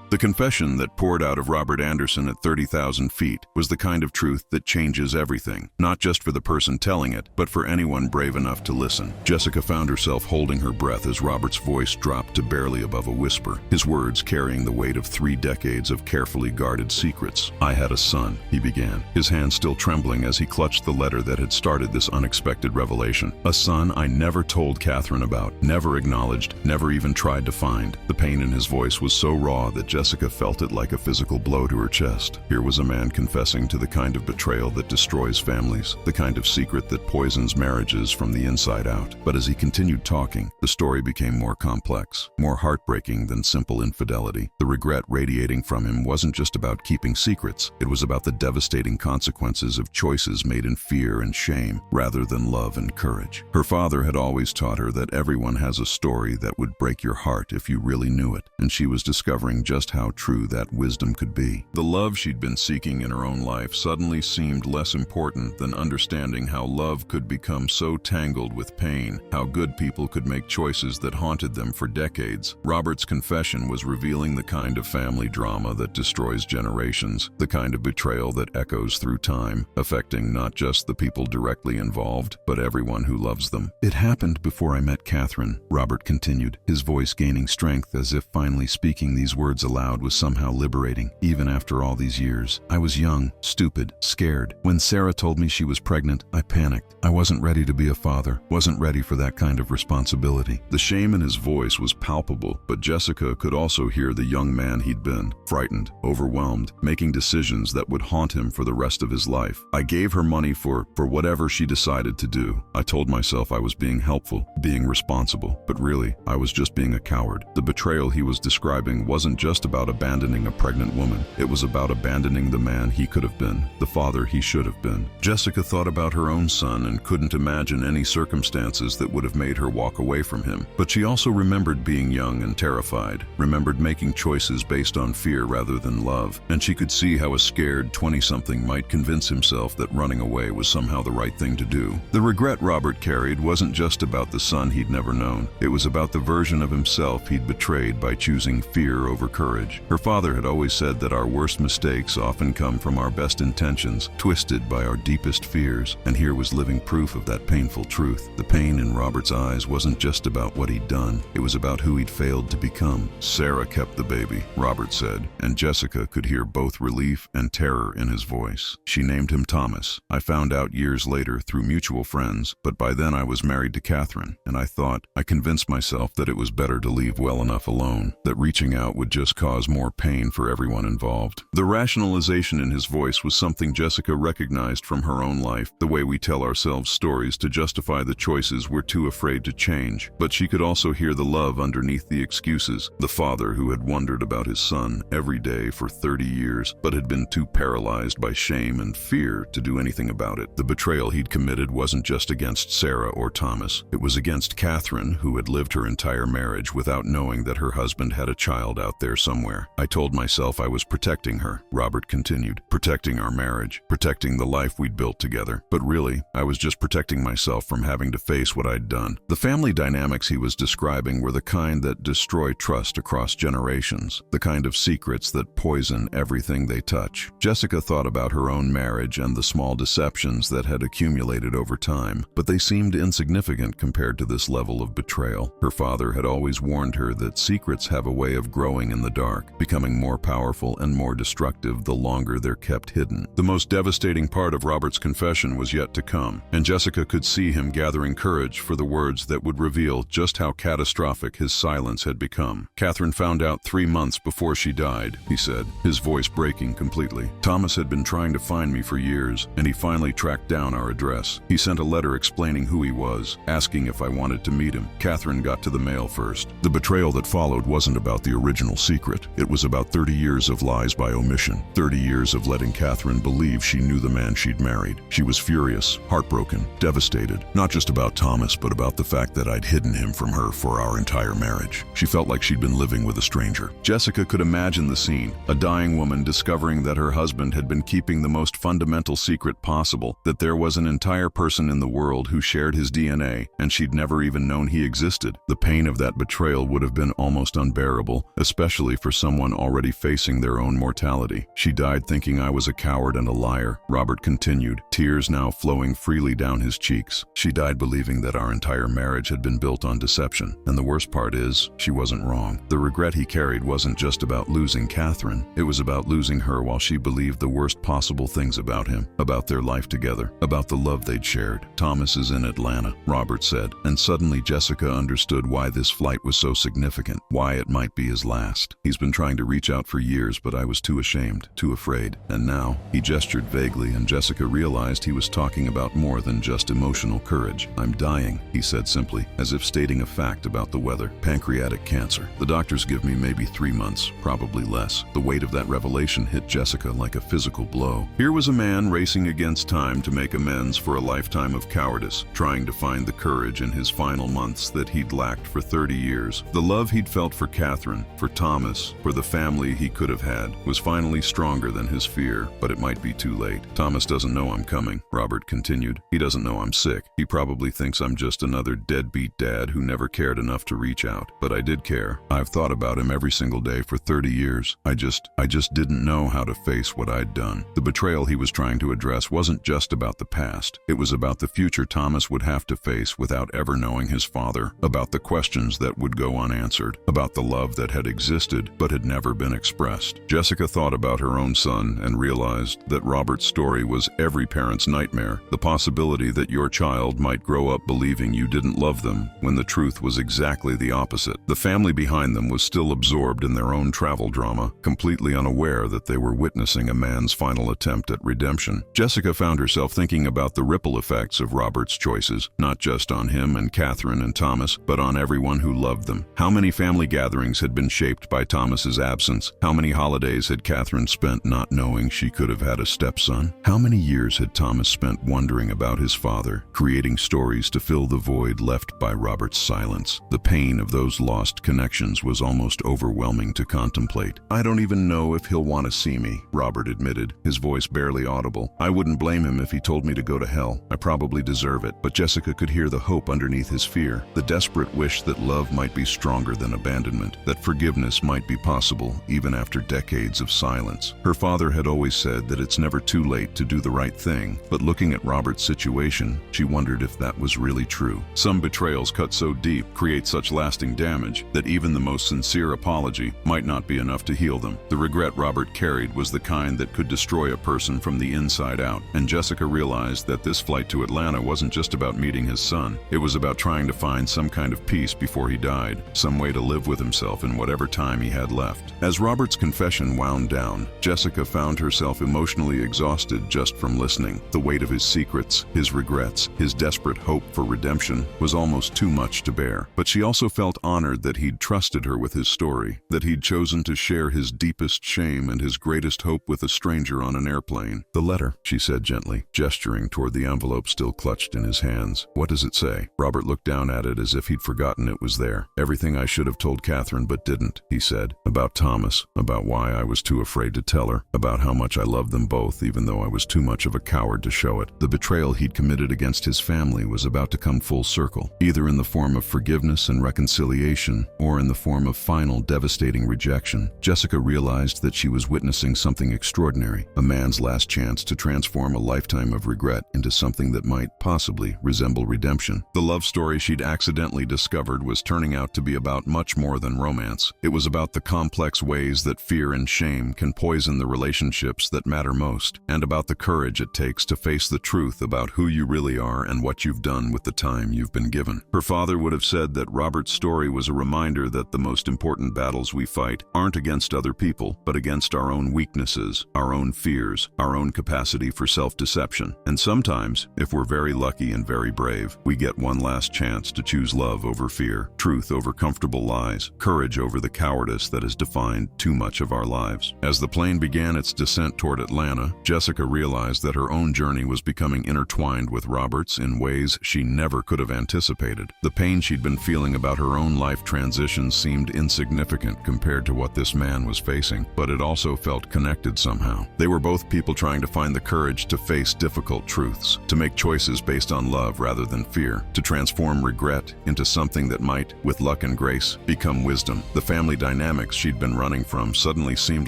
The confession that poured out of Robert Anderson at 30,000 feet was the kind of truth that changes everything, not just for the person telling it, but for anyone brave enough to listen. Jessica found herself holding her breath as Robert's voice dropped to barely above a whisper, his words carrying the weight of 3 decades of carefully guarded secrets. "I had a son," he began, his hand still trembling as he clutched the letter that had started this unexpected revelation. "A son I never told Catherine about, never acknowledged, never even tried to find." The pain in his voice was so raw that Jessica felt it like a physical blow to her chest. Here was a man confessing to the kind of betrayal that destroys families, the kind of secret that poisons marriages from the inside out. But as he continued talking, the story became more complex, more heartbreaking than simple infidelity. The regret radiating from him wasn't just about keeping secrets, it was about the devastating consequences of choices made in fear and shame, rather than love and courage. Her father had always taught her that everyone has a story that would break your heart if you really knew it, and she was discovering just how true that wisdom could be. The love she'd been seeking in her own life suddenly seemed less important than understanding how love could become so tangled with pain, how good people could make choices that haunted them for decades. Robert's confession was revealing the kind of family drama that destroys generations, the kind of betrayal that echoes through time, affecting not just the people directly involved, but everyone who loves them. "It happened before I met Catherine," Robert continued, his voice gaining strength as if finally speaking these words aloud was somehow liberating, even after all these years. "I was young, stupid, scared. When Sarah told me she was pregnant, I panicked. I wasn't ready to be a father, wasn't ready for that kind of responsibility." The shame in his voice was palpable, but Jessica could also hear the young man he'd been, frightened, overwhelmed, making decisions that would haunt him for the rest of his life. "I gave her money for whatever she decided to do. I told myself I was being helpful, being responsible, but really, I was just being a coward." The betrayal he was describing wasn't just about abandoning a pregnant woman. It was about abandoning the man he could have been, the father he should have been. Jessica thought about her own son and couldn't imagine any circumstances that would have made her walk away from him. But she also remembered being young and terrified, remembered making choices based on fear rather than love, and she could see how a scared 20-something might convince himself that running away was somehow the right thing to do. The regret Robert carried wasn't just about the son he'd never known. It was about the version of himself he'd betrayed by choosing fear over courage. Her father had always said that our worst mistakes often come from our best intentions, twisted by our deepest fears, and here was living proof of that painful truth. The pain in Robert's eyes wasn't just about what he'd done, it was about who he'd failed to become. "Sarah kept the baby," Robert said, and Jessica could hear both relief and terror in his voice. "She named him Thomas. I found out years later through mutual friends, but by then I was married to Catherine, and I convinced myself that it was better to leave well enough alone, that reaching out would just cause more pain for everyone involved." The rationalization in his voice was something Jessica recognized from her own life, the way we tell ourselves stories to justify the choices we're too afraid to change. But she could also hear the love underneath the excuses, the father who had wondered about his son every day for 30 years, but had been too paralyzed by shame and fear to do anything about it. The betrayal he'd committed wasn't just against Sarah or Thomas, it was against Catherine, who had lived her entire marriage without knowing that her husband had a child out there somewhere. "I told myself I was protecting her," Robert continued, "protecting our marriage, protecting the life we'd built together. But really, I was just protecting myself from having to face what I'd done." The family dynamics he was describing were the kind that destroy trust across generations, the kind of secrets that poison everything they touch. Jessica thought about her own marriage and the small deceptions that had accumulated over time, but they seemed insignificant compared to this level of betrayal. Her father had always warned her that secrets have a way of growing in the dark, becoming more powerful and more destructive the longer they're kept hidden. The most devastating part of Robert's confession was yet to come, and Jessica could see him gathering courage for the words that would reveal just how catastrophic his silence had become. "Catherine found out 3 months before she died," he said, his voice breaking completely. "Thomas had been trying to find me for years, and he finally tracked down our address. He sent a letter explaining who he was, asking if I wanted to meet him. Catherine got to the mail first. The betrayal that followed wasn't about the original secret. secret. It was about 30 years of lies by omission, 30 years of letting Catherine believe she knew the man she'd married. She was furious, heartbroken, devastated, not just about Thomas, but about the fact that I'd hidden him from her for our entire marriage. She felt like she'd been living with a stranger. Jessica could imagine the scene, a dying woman discovering that her husband had been keeping the most fundamental secret possible, that there was an entire person in the world who shared his DNA, and she'd never even known he existed. The pain of that betrayal would have been almost unbearable, especially for someone already facing their own mortality. She died thinking I was a coward and a liar, Robert continued, tears now flowing freely down his cheeks. She died believing that our entire marriage had been built on deception. And the worst part is, she wasn't wrong. The regret he carried wasn't just about losing Catherine. It was about losing her while she believed the worst possible things about him, about their life together, about the love they'd shared. Thomas is in Atlanta, Robert said, and suddenly Jessica understood why this flight was so significant, why it might be his last. He's been trying to reach out for years, but I was too ashamed, too afraid. And now, he gestured vaguely, and Jessica realized he was talking about more than just emotional courage. I'm dying, he said simply, as if stating a fact about the weather. Pancreatic cancer. The doctors give me maybe 3 months, probably less. The weight of that revelation hit Jessica like a physical blow. Here was a man racing against time to make amends for a lifetime of cowardice, trying to find the courage in his final months that he'd lacked for 30 years. The love he'd felt for Catherine, for Thomas, for the family he could have had, was finally stronger than his fear, but it might be too late. Thomas doesn't know I'm coming, Robert continued. He doesn't know I'm sick. He probably thinks I'm just another deadbeat dad who never cared enough to reach out. But I did care. I've thought about him every single day for 30 years. I just didn't know how to face what I'd done. The betrayal he was trying to address wasn't just about the past. It was about the future Thomas would have to face without ever knowing his father, about the questions that would go unanswered, about the love that had existed but had never been expressed. Jessica thought about her own son and realized that Robert's story was every parent's nightmare, the possibility that your child might grow up believing you didn't love them when the truth was exactly the opposite. The family behind them was still absorbed in their own travel drama, completely unaware that they were witnessing a man's final attempt at redemption. Jessica found herself thinking about the ripple effects of Robert's choices, not just on him and Catherine and Thomas, but on everyone who loved them. How many family gatherings had been shaped by Thomas's absence? How many holidays had Catherine spent not knowing she could have had a stepson? How many years had Thomas spent wondering about his father, creating stories to fill the void left by Robert's silence? The pain of those lost connections was almost overwhelming to contemplate. I don't even know if he'll want to see me, Robert admitted, his voice barely audible. I wouldn't blame him if he told me to go to hell. I probably deserve it. But Jessica could hear the hope underneath his fear, the desperate wish that love might be stronger than abandonment, that forgiveness might be possible even after decades of silence. Her father had always said that it's never too late to do the right thing, but looking at Robert's situation, she wondered if that was really true. Some betrayals cut so deep, create such lasting damage, that even the most sincere apology might not be enough to heal them. The regret Robert carried was the kind that could destroy a person from the inside out, and Jessica realized that this flight to Atlanta wasn't just about meeting his son. It was about trying to find some kind of peace before he died, some way to live with himself in whatever time he had left. As Robert's confession wound down, Jessica found herself emotionally exhausted just from listening. The weight of his secrets, his regrets, his desperate hope for redemption was almost too much to bear. But she also felt honored that he'd trusted her with his story, that he'd chosen to share his deepest shame and his greatest hope with a stranger on an airplane. The letter, she said gently, gesturing toward the envelope still clutched in his hands. What does it say? Robert looked down at it as if he'd forgotten it was there. Everything I should have told Catherine but didn't, he said. About Thomas, about why I was too afraid to tell her, about how much I loved them both even though I was too much of a coward to show it. The betrayal he'd committed against his family was about to come full circle, either in the form of forgiveness and reconciliation or in the form of final devastating rejection. Jessica realized that she was witnessing something extraordinary, a man's last chance to transform a lifetime of regret into something that might possibly resemble redemption. The love story she'd accidentally discovered was turning out to be about much more than romance. It was about the complex ways that fear and shame can poison the relationships that matter most, and about the courage it takes to face the truth about who you really are and what you've done with the time you've been given. Her father would have said that Robert's story was a reminder that the most important battles we fight aren't against other people, but against our own weaknesses, our own fears, our own capacity for self-deception. And sometimes, if we're very lucky and very brave, we get one last chance to choose love over fear, truth over comfortable lies, courage over the cowardice crisis that has defined too much of our lives. As the plane began its descent toward Atlanta, Jessica realized that her own journey was becoming intertwined with Robert's in ways she never could have anticipated. The pain she'd been feeling about her own life transitions seemed insignificant compared to what this man was facing, but it also felt connected somehow. They were both people trying to find the courage to face difficult truths, to make choices based on love rather than fear, to transform regret into something that might, with luck and grace, become wisdom. The family dynamics she'd been running from suddenly seemed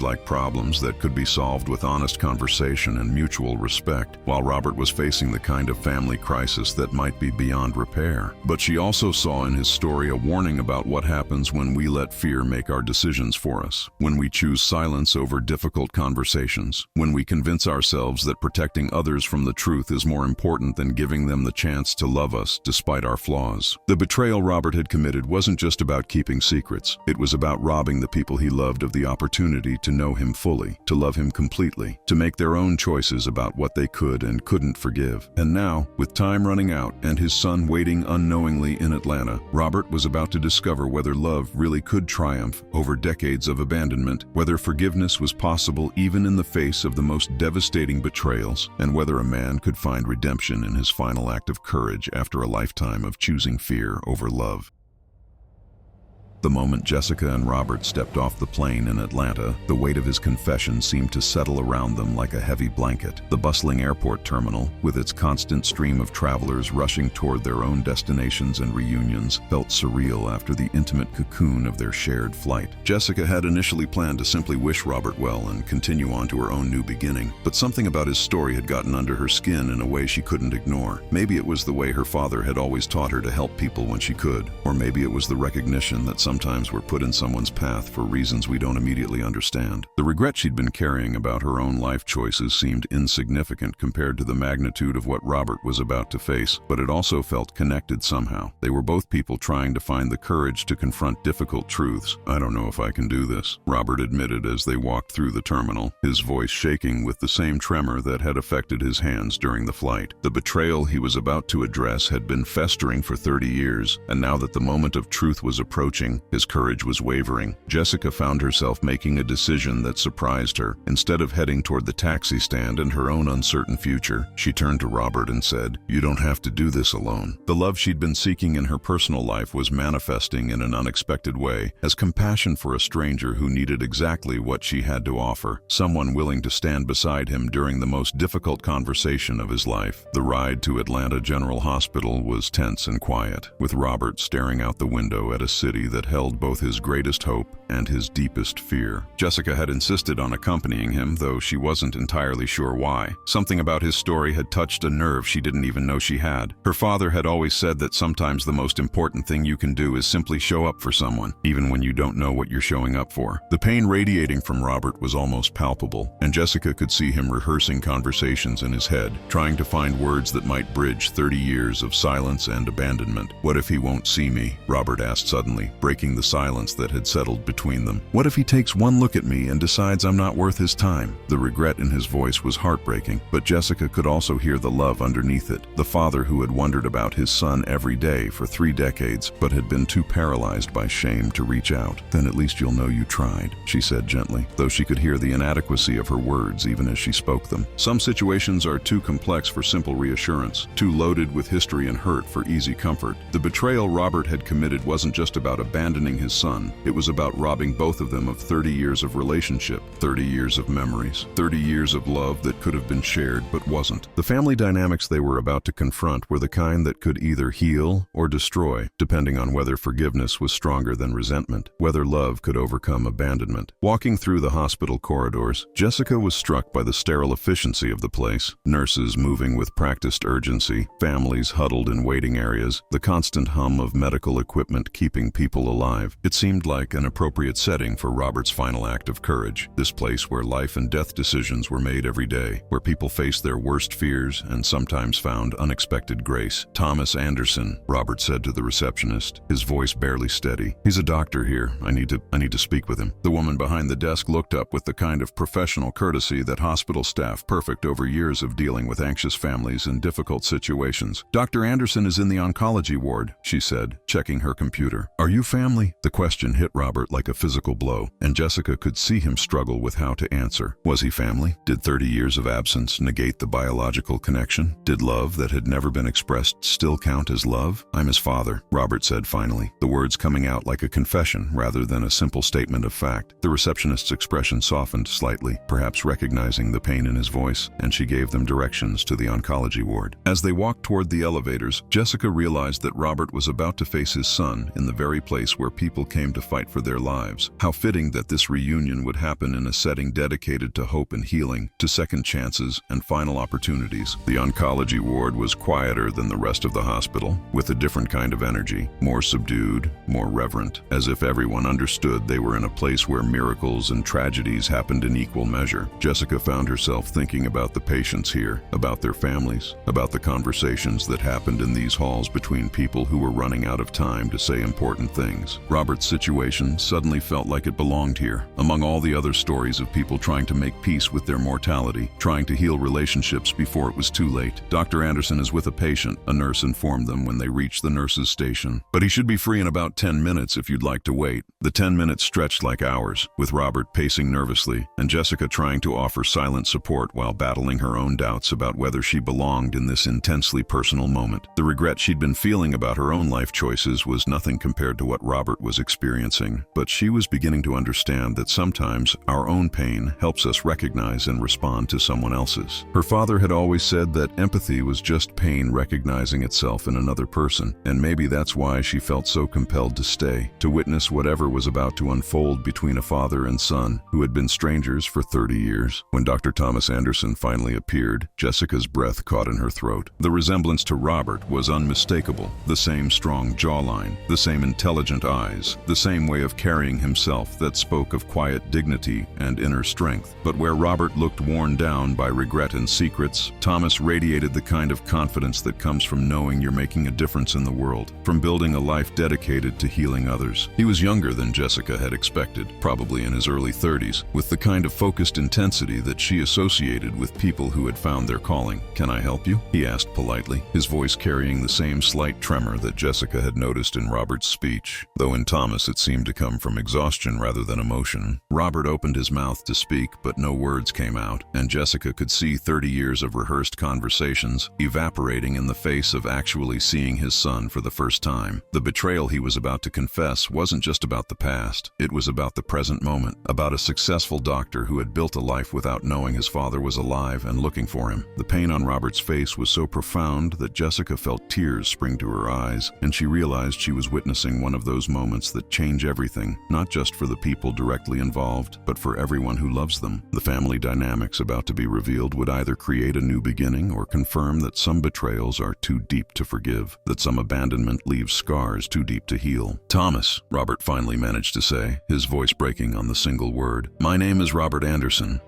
like problems that could be solved with honest conversation and mutual respect, while Robert was facing the kind of family crisis that might be beyond repair. But she also saw in his story a warning about what happens when we let fear make our decisions for us, when we choose silence over difficult conversations, when we convince ourselves that protecting others from the truth is more important than giving them the chance to love us despite our flaws. The betrayal Robert had committed wasn't just about keeping secrets. It was about robbing the people he loved of the opportunity to know him fully, to love him completely, to make their own choices about what they could and couldn't forgive. And now, with time running out and his son waiting unknowingly in Atlanta, Robert was about to discover whether love really could triumph over decades of abandonment, whether forgiveness was possible even in the face of the most devastating betrayals, and whether a man could find redemption in his final act of courage after a lifetime of choosing fear over love. The moment Jessica and Robert stepped off the plane in Atlanta, the weight of his confession seemed to settle around them like a heavy blanket. The bustling airport terminal, with its constant stream of travelers rushing toward their own destinations and reunions, felt surreal after the intimate cocoon of their shared flight. Jessica had initially planned to simply wish Robert well and continue on to her own new beginning, but something about his story had gotten under her skin in a way she couldn't ignore. Maybe it was the way her father had always taught her to help people when she could, or maybe it was the recognition that sometimes we're put in someone's path for reasons we don't immediately understand. The regret she'd been carrying about her own life choices seemed insignificant compared to the magnitude of what Robert was about to face, but it also felt connected somehow. They were both people trying to find the courage to confront difficult truths. "I don't know if I can do this," Robert admitted as they walked through the terminal, his voice shaking with the same tremor that had affected his hands during the flight. The betrayal he was about to address had been festering for 30 years, and now that the moment of truth was approaching, his courage was wavering. Jessica found herself making a decision that surprised her. Instead of heading toward the taxi stand and her own uncertain future, she turned to Robert and said, "You don't have to do this alone." The love she'd been seeking in her personal life was manifesting in an unexpected way, as compassion for a stranger who needed exactly what she had to offer, someone willing to stand beside him during the most difficult conversation of his life. The ride to Atlanta General Hospital was tense and quiet, with Robert staring out the window at a city that held both his greatest hope and his deepest fear. Jessica had insisted on accompanying him, though she wasn't entirely sure why. Something about his story had touched a nerve she didn't even know she had. Her father had always said that sometimes the most important thing you can do is simply show up for someone, even when you don't know what you're showing up for. The pain radiating from Robert was almost palpable, and Jessica could see him rehearsing conversations in his head, trying to find words that might bridge 30 years of silence and abandonment. "What if he won't see me?" Robert asked suddenly, breaking the silence that had settled between them. "What if he takes one look at me and decides I'm not worth his time?" The regret in his voice was heartbreaking, but Jessica could also hear the love underneath it. The father who had wondered about his son every day for 3 decades, but had been too paralyzed by shame to reach out. "Then at least you'll know you tried," she said gently, though she could hear the inadequacy of her words even as she spoke them. Some situations are too complex for simple reassurance, too loaded with history and hurt for easy comfort. The betrayal Robert had committed wasn't just about abandoning his son. It was about robbing both of them of 30 years of relationship, 30 years of memories, 30 years of love that could have been shared but wasn't. The family dynamics they were about to confront were the kind that could either heal or destroy, depending on whether forgiveness was stronger than resentment, whether love could overcome abandonment. Walking through the hospital corridors, Jessica was struck by the sterile efficiency of the place. Nurses moving with practiced urgency, families huddled in waiting areas, the constant hum of medical equipment keeping people alive. It seemed like an appropriate setting for Robert's final act of courage, this place where life and death decisions were made every day, where people faced their worst fears and sometimes found unexpected grace. "Thomas Anderson," Robert said to the receptionist, his voice barely steady. "He's a doctor here. I need to speak with him." The woman behind the desk looked up with the kind of professional courtesy that hospital staff perfect over years of dealing with anxious families and difficult situations. "Dr. Anderson is in the oncology ward," she said, checking her computer. "Are you family?" The question hit Robert like a physical blow, and Jessica could see him struggle with how to answer. Was he family? Did 30 years of absence negate the biological connection? Did love that had never been expressed still count as love? "I'm his father," Robert said finally, the words coming out like a confession rather than a simple statement of fact. The receptionist's expression softened slightly, perhaps recognizing the pain in his voice, and she gave them directions to the oncology ward. As they walked toward the elevators, Jessica realized that Robert was about to face his son in the very place where people came to fight for their lives. How fitting that this reunion would happen in a setting dedicated to hope and healing, to second chances and final opportunities. The oncology ward was quieter than the rest of the hospital, with a different kind of energy, more subdued, more reverent, as if everyone understood they were in a place where miracles and tragedies happened in equal measure. Jessica found herself thinking about the patients here, about their families, about the conversations that happened in these halls between people who were running out of time to say important things. Robert's situation suddenly felt like it belonged here, among all the other stories of people trying to make peace with their mortality, trying to heal relationships before it was too late. "Dr. Anderson is with a patient," a nurse informed them when they reached the nurse's station. "But he should be free in about 10 minutes if you'd like to wait." The 10 minutes stretched like hours, with Robert pacing nervously and Jessica trying to offer silent support while battling her own doubts about whether she belonged in this intensely personal moment. The regret she'd been feeling about her own life choices was nothing compared to what Robert was experiencing, but she was beginning to understand that sometimes our own pain helps us recognize and respond to someone else's. Her father had always said that empathy was just pain recognizing itself in another person, and maybe that's why she felt so compelled to stay, to witness whatever was about to unfold between a father and son who had been strangers for 30 years. When Dr. Thomas Anderson finally appeared, Jessica's breath caught in her throat. The resemblance to Robert was unmistakable. The same strong jawline, the same intelligent eyes, the same way of carrying himself that spoke of quiet dignity and inner strength. But where Robert looked worn down by regret and secrets, Thomas radiated the kind of confidence that comes from knowing you're making a difference in the world, from building a life dedicated to healing others. He was younger than Jessica had expected, probably in his early 30s, with the kind of focused intensity that she associated with people who had found their calling. "Can I help you?" he asked politely, his voice carrying the same slight tremor that Jessica had noticed in Robert's speech, though in Thomas it seemed to come from exhaustion rather than emotion. Robert opened his mouth to speak, but no words came out, and Jessica could see 30 years of rehearsed conversations evaporating in the face of actually seeing his son for the first time. The betrayal he was about to confess wasn't just about the past, it was about the present moment, about a successful doctor who had built a life without knowing his father was alive and looking for him. The pain on Robert's face was so profound that Jessica felt tears spring to her eyes, and she realized she was witnessing one of those moments that change everything, not just for the people directly involved, but for everyone who loves them. The family dynamics about to be revealed would either create a new beginning or confirm that some betrayals are too deep to forgive, that some abandonment leaves scars too deep to heal. "Thomas," Robert finally managed to say, his voice breaking on the single word. "My name is Robert Anderson.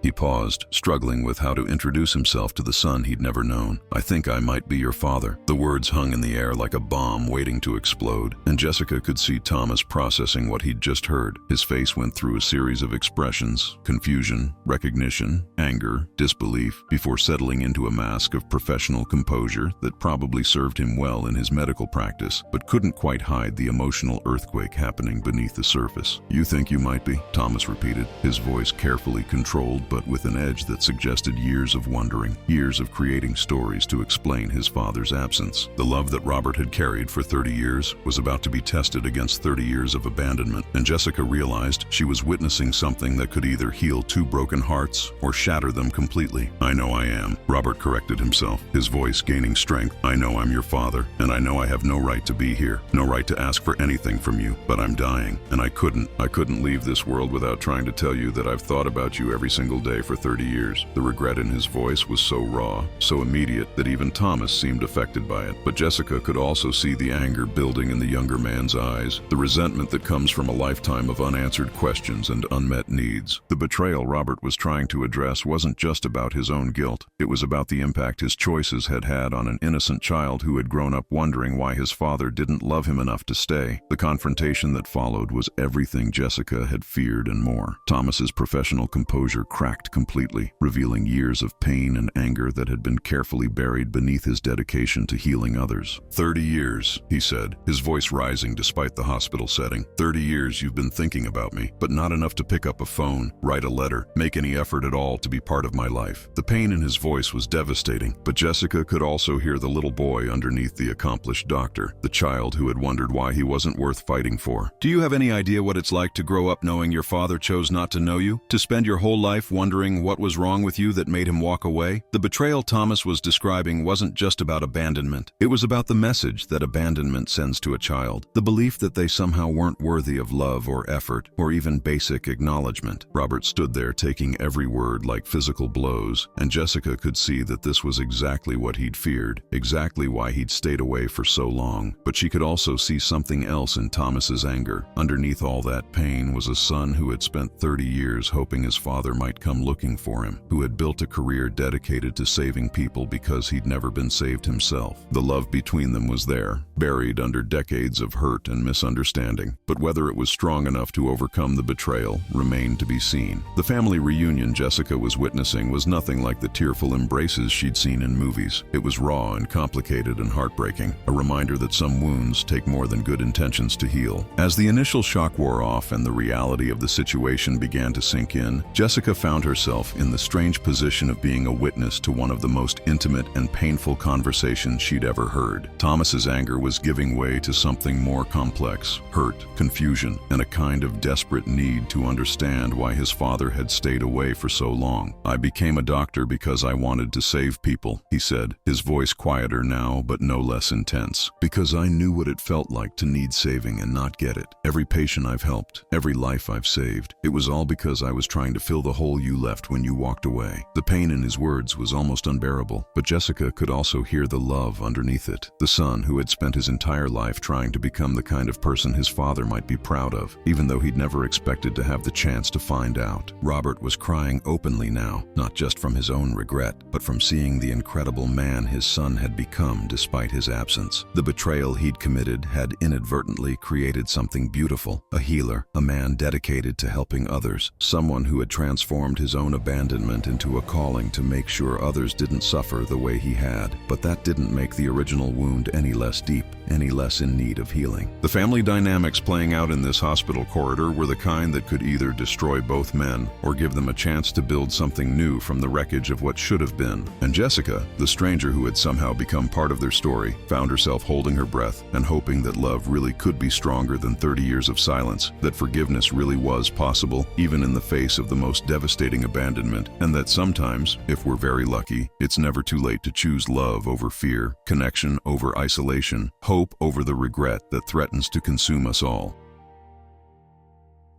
He paused, struggling with how to introduce himself to the son he'd never known. "I think I might be your father." The words hung in the air like a bomb waiting to explode, and Jessica could see Thomas processing what he'd just heard. His face went through a series of expressions: confusion, recognition, anger, disbelief, before settling into a mask of professional composure that probably served him well in his medical practice, but couldn't quite hide the emotional earthquake happening beneath the surface. "You think you might be?" Thomas repeated, his voice carefully controlled but with an edge that suggested years of wondering, years of creating stories to explain his father's absence. The love that Robert had carried for 30 years was about to be tested against 30 years of abandonment, and Jessica realized she was witnessing something that could either heal two broken hearts or shatter them completely. "I know I am," Robert corrected himself, his voice gaining strength. "I know I'm your father, and I know I have no right to be here, no right to ask for anything from you, but I'm dying, and I couldn't leave this world without trying to tell you that I've thought about you every single day for 30 years. The regret in his voice was so raw, so immediate, that even Thomas seemed affected by it. But Jessica could also see the anger building in the younger man's eyes, the resentment that comes from a lifetime of unanswered questions and unmet needs. The betrayal Robert was trying to address wasn't just about his own guilt. It was about the impact his choices had had on an innocent child who had grown up wondering why his father didn't love him enough to stay. The confrontation that followed was everything Jessica had feared and more. Thomas's professional composure cracked completely, revealing years of pain and anger that had been carefully buried beneath his dedication to healing others. 30 years, he said, his voice rising to despite the hospital setting. 30 years you've been thinking about me, but not enough to pick up a phone, write a letter, make any effort at all to be part of my life. The pain in his voice was devastating, but Jessica could also hear the little boy underneath the accomplished doctor, the child who had wondered why he wasn't worth fighting for. Do you have any idea what it's like to grow up knowing your father chose not to know you? To spend your whole life wondering what was wrong with you that made him walk away? The betrayal Thomas was describing wasn't just about abandonment. It was about the message that abandonment sends to a child, the belief that they somehow weren't worthy of love or effort, or even basic acknowledgement. Robert stood there taking every word like physical blows, and Jessica could see that this was exactly what he'd feared, exactly why he'd stayed away for so long. But she could also see something else in Thomas's anger. Underneath all that pain was a son who had spent 30 years hoping his father might come looking for him, who had built a career dedicated to saving people because he'd never been saved himself. The love between them was there, buried under decades of hurt and misunderstanding. But whether it was strong enough to overcome the betrayal remained to be seen. The family reunion Jessica was witnessing was nothing like the tearful embraces she'd seen in movies. It was raw and complicated and heartbreaking, a reminder that some wounds take more than good intentions to heal. As the initial shock wore off and the reality of the situation began to sink in, Jessica found herself in the strange position of being a witness to one of the most intimate and painful conversations she'd ever heard. Thomas's anger was giving way to something more complex: hurt, confusion, and a kind of desperate need to understand why his father had stayed away for so long. "I became a doctor because I wanted to save people," he said, his voice quieter now but no less intense. "Because I knew what it felt like to need saving and not get it. Every patient I've helped, every life I've saved, it was all because I was trying to fill the hole you left when you walked away." The pain in his words was almost unbearable, but Jessica could also hear the love underneath it. The son who had spent his entire life trying to become the kind of person his father might be proud of, even though he'd never expected to have the chance to find out. Robert was crying openly now, not just from his own regret, but from seeing the incredible man his son had become despite his absence. The betrayal he'd committed had inadvertently created something beautiful: a healer, a man dedicated to helping others, someone who had transformed his own abandonment into a calling to make sure others didn't suffer the way he had. But that didn't make the original wound any less deep, any less in need of healing. The family dynamics playing out in this hospital corridor were the kind that could either destroy both men or give them a chance to build something new from the wreckage of what should have been. And Jessica, the stranger who had somehow become part of their story, found herself holding her breath and hoping that love really could be stronger than 30 years of silence, that forgiveness really was possible, even in the face of the most devastating abandonment, and that sometimes, if we're very lucky, it's never too late to choose love over fear, connection over isolation, hope over the regret that threatens to consume us all.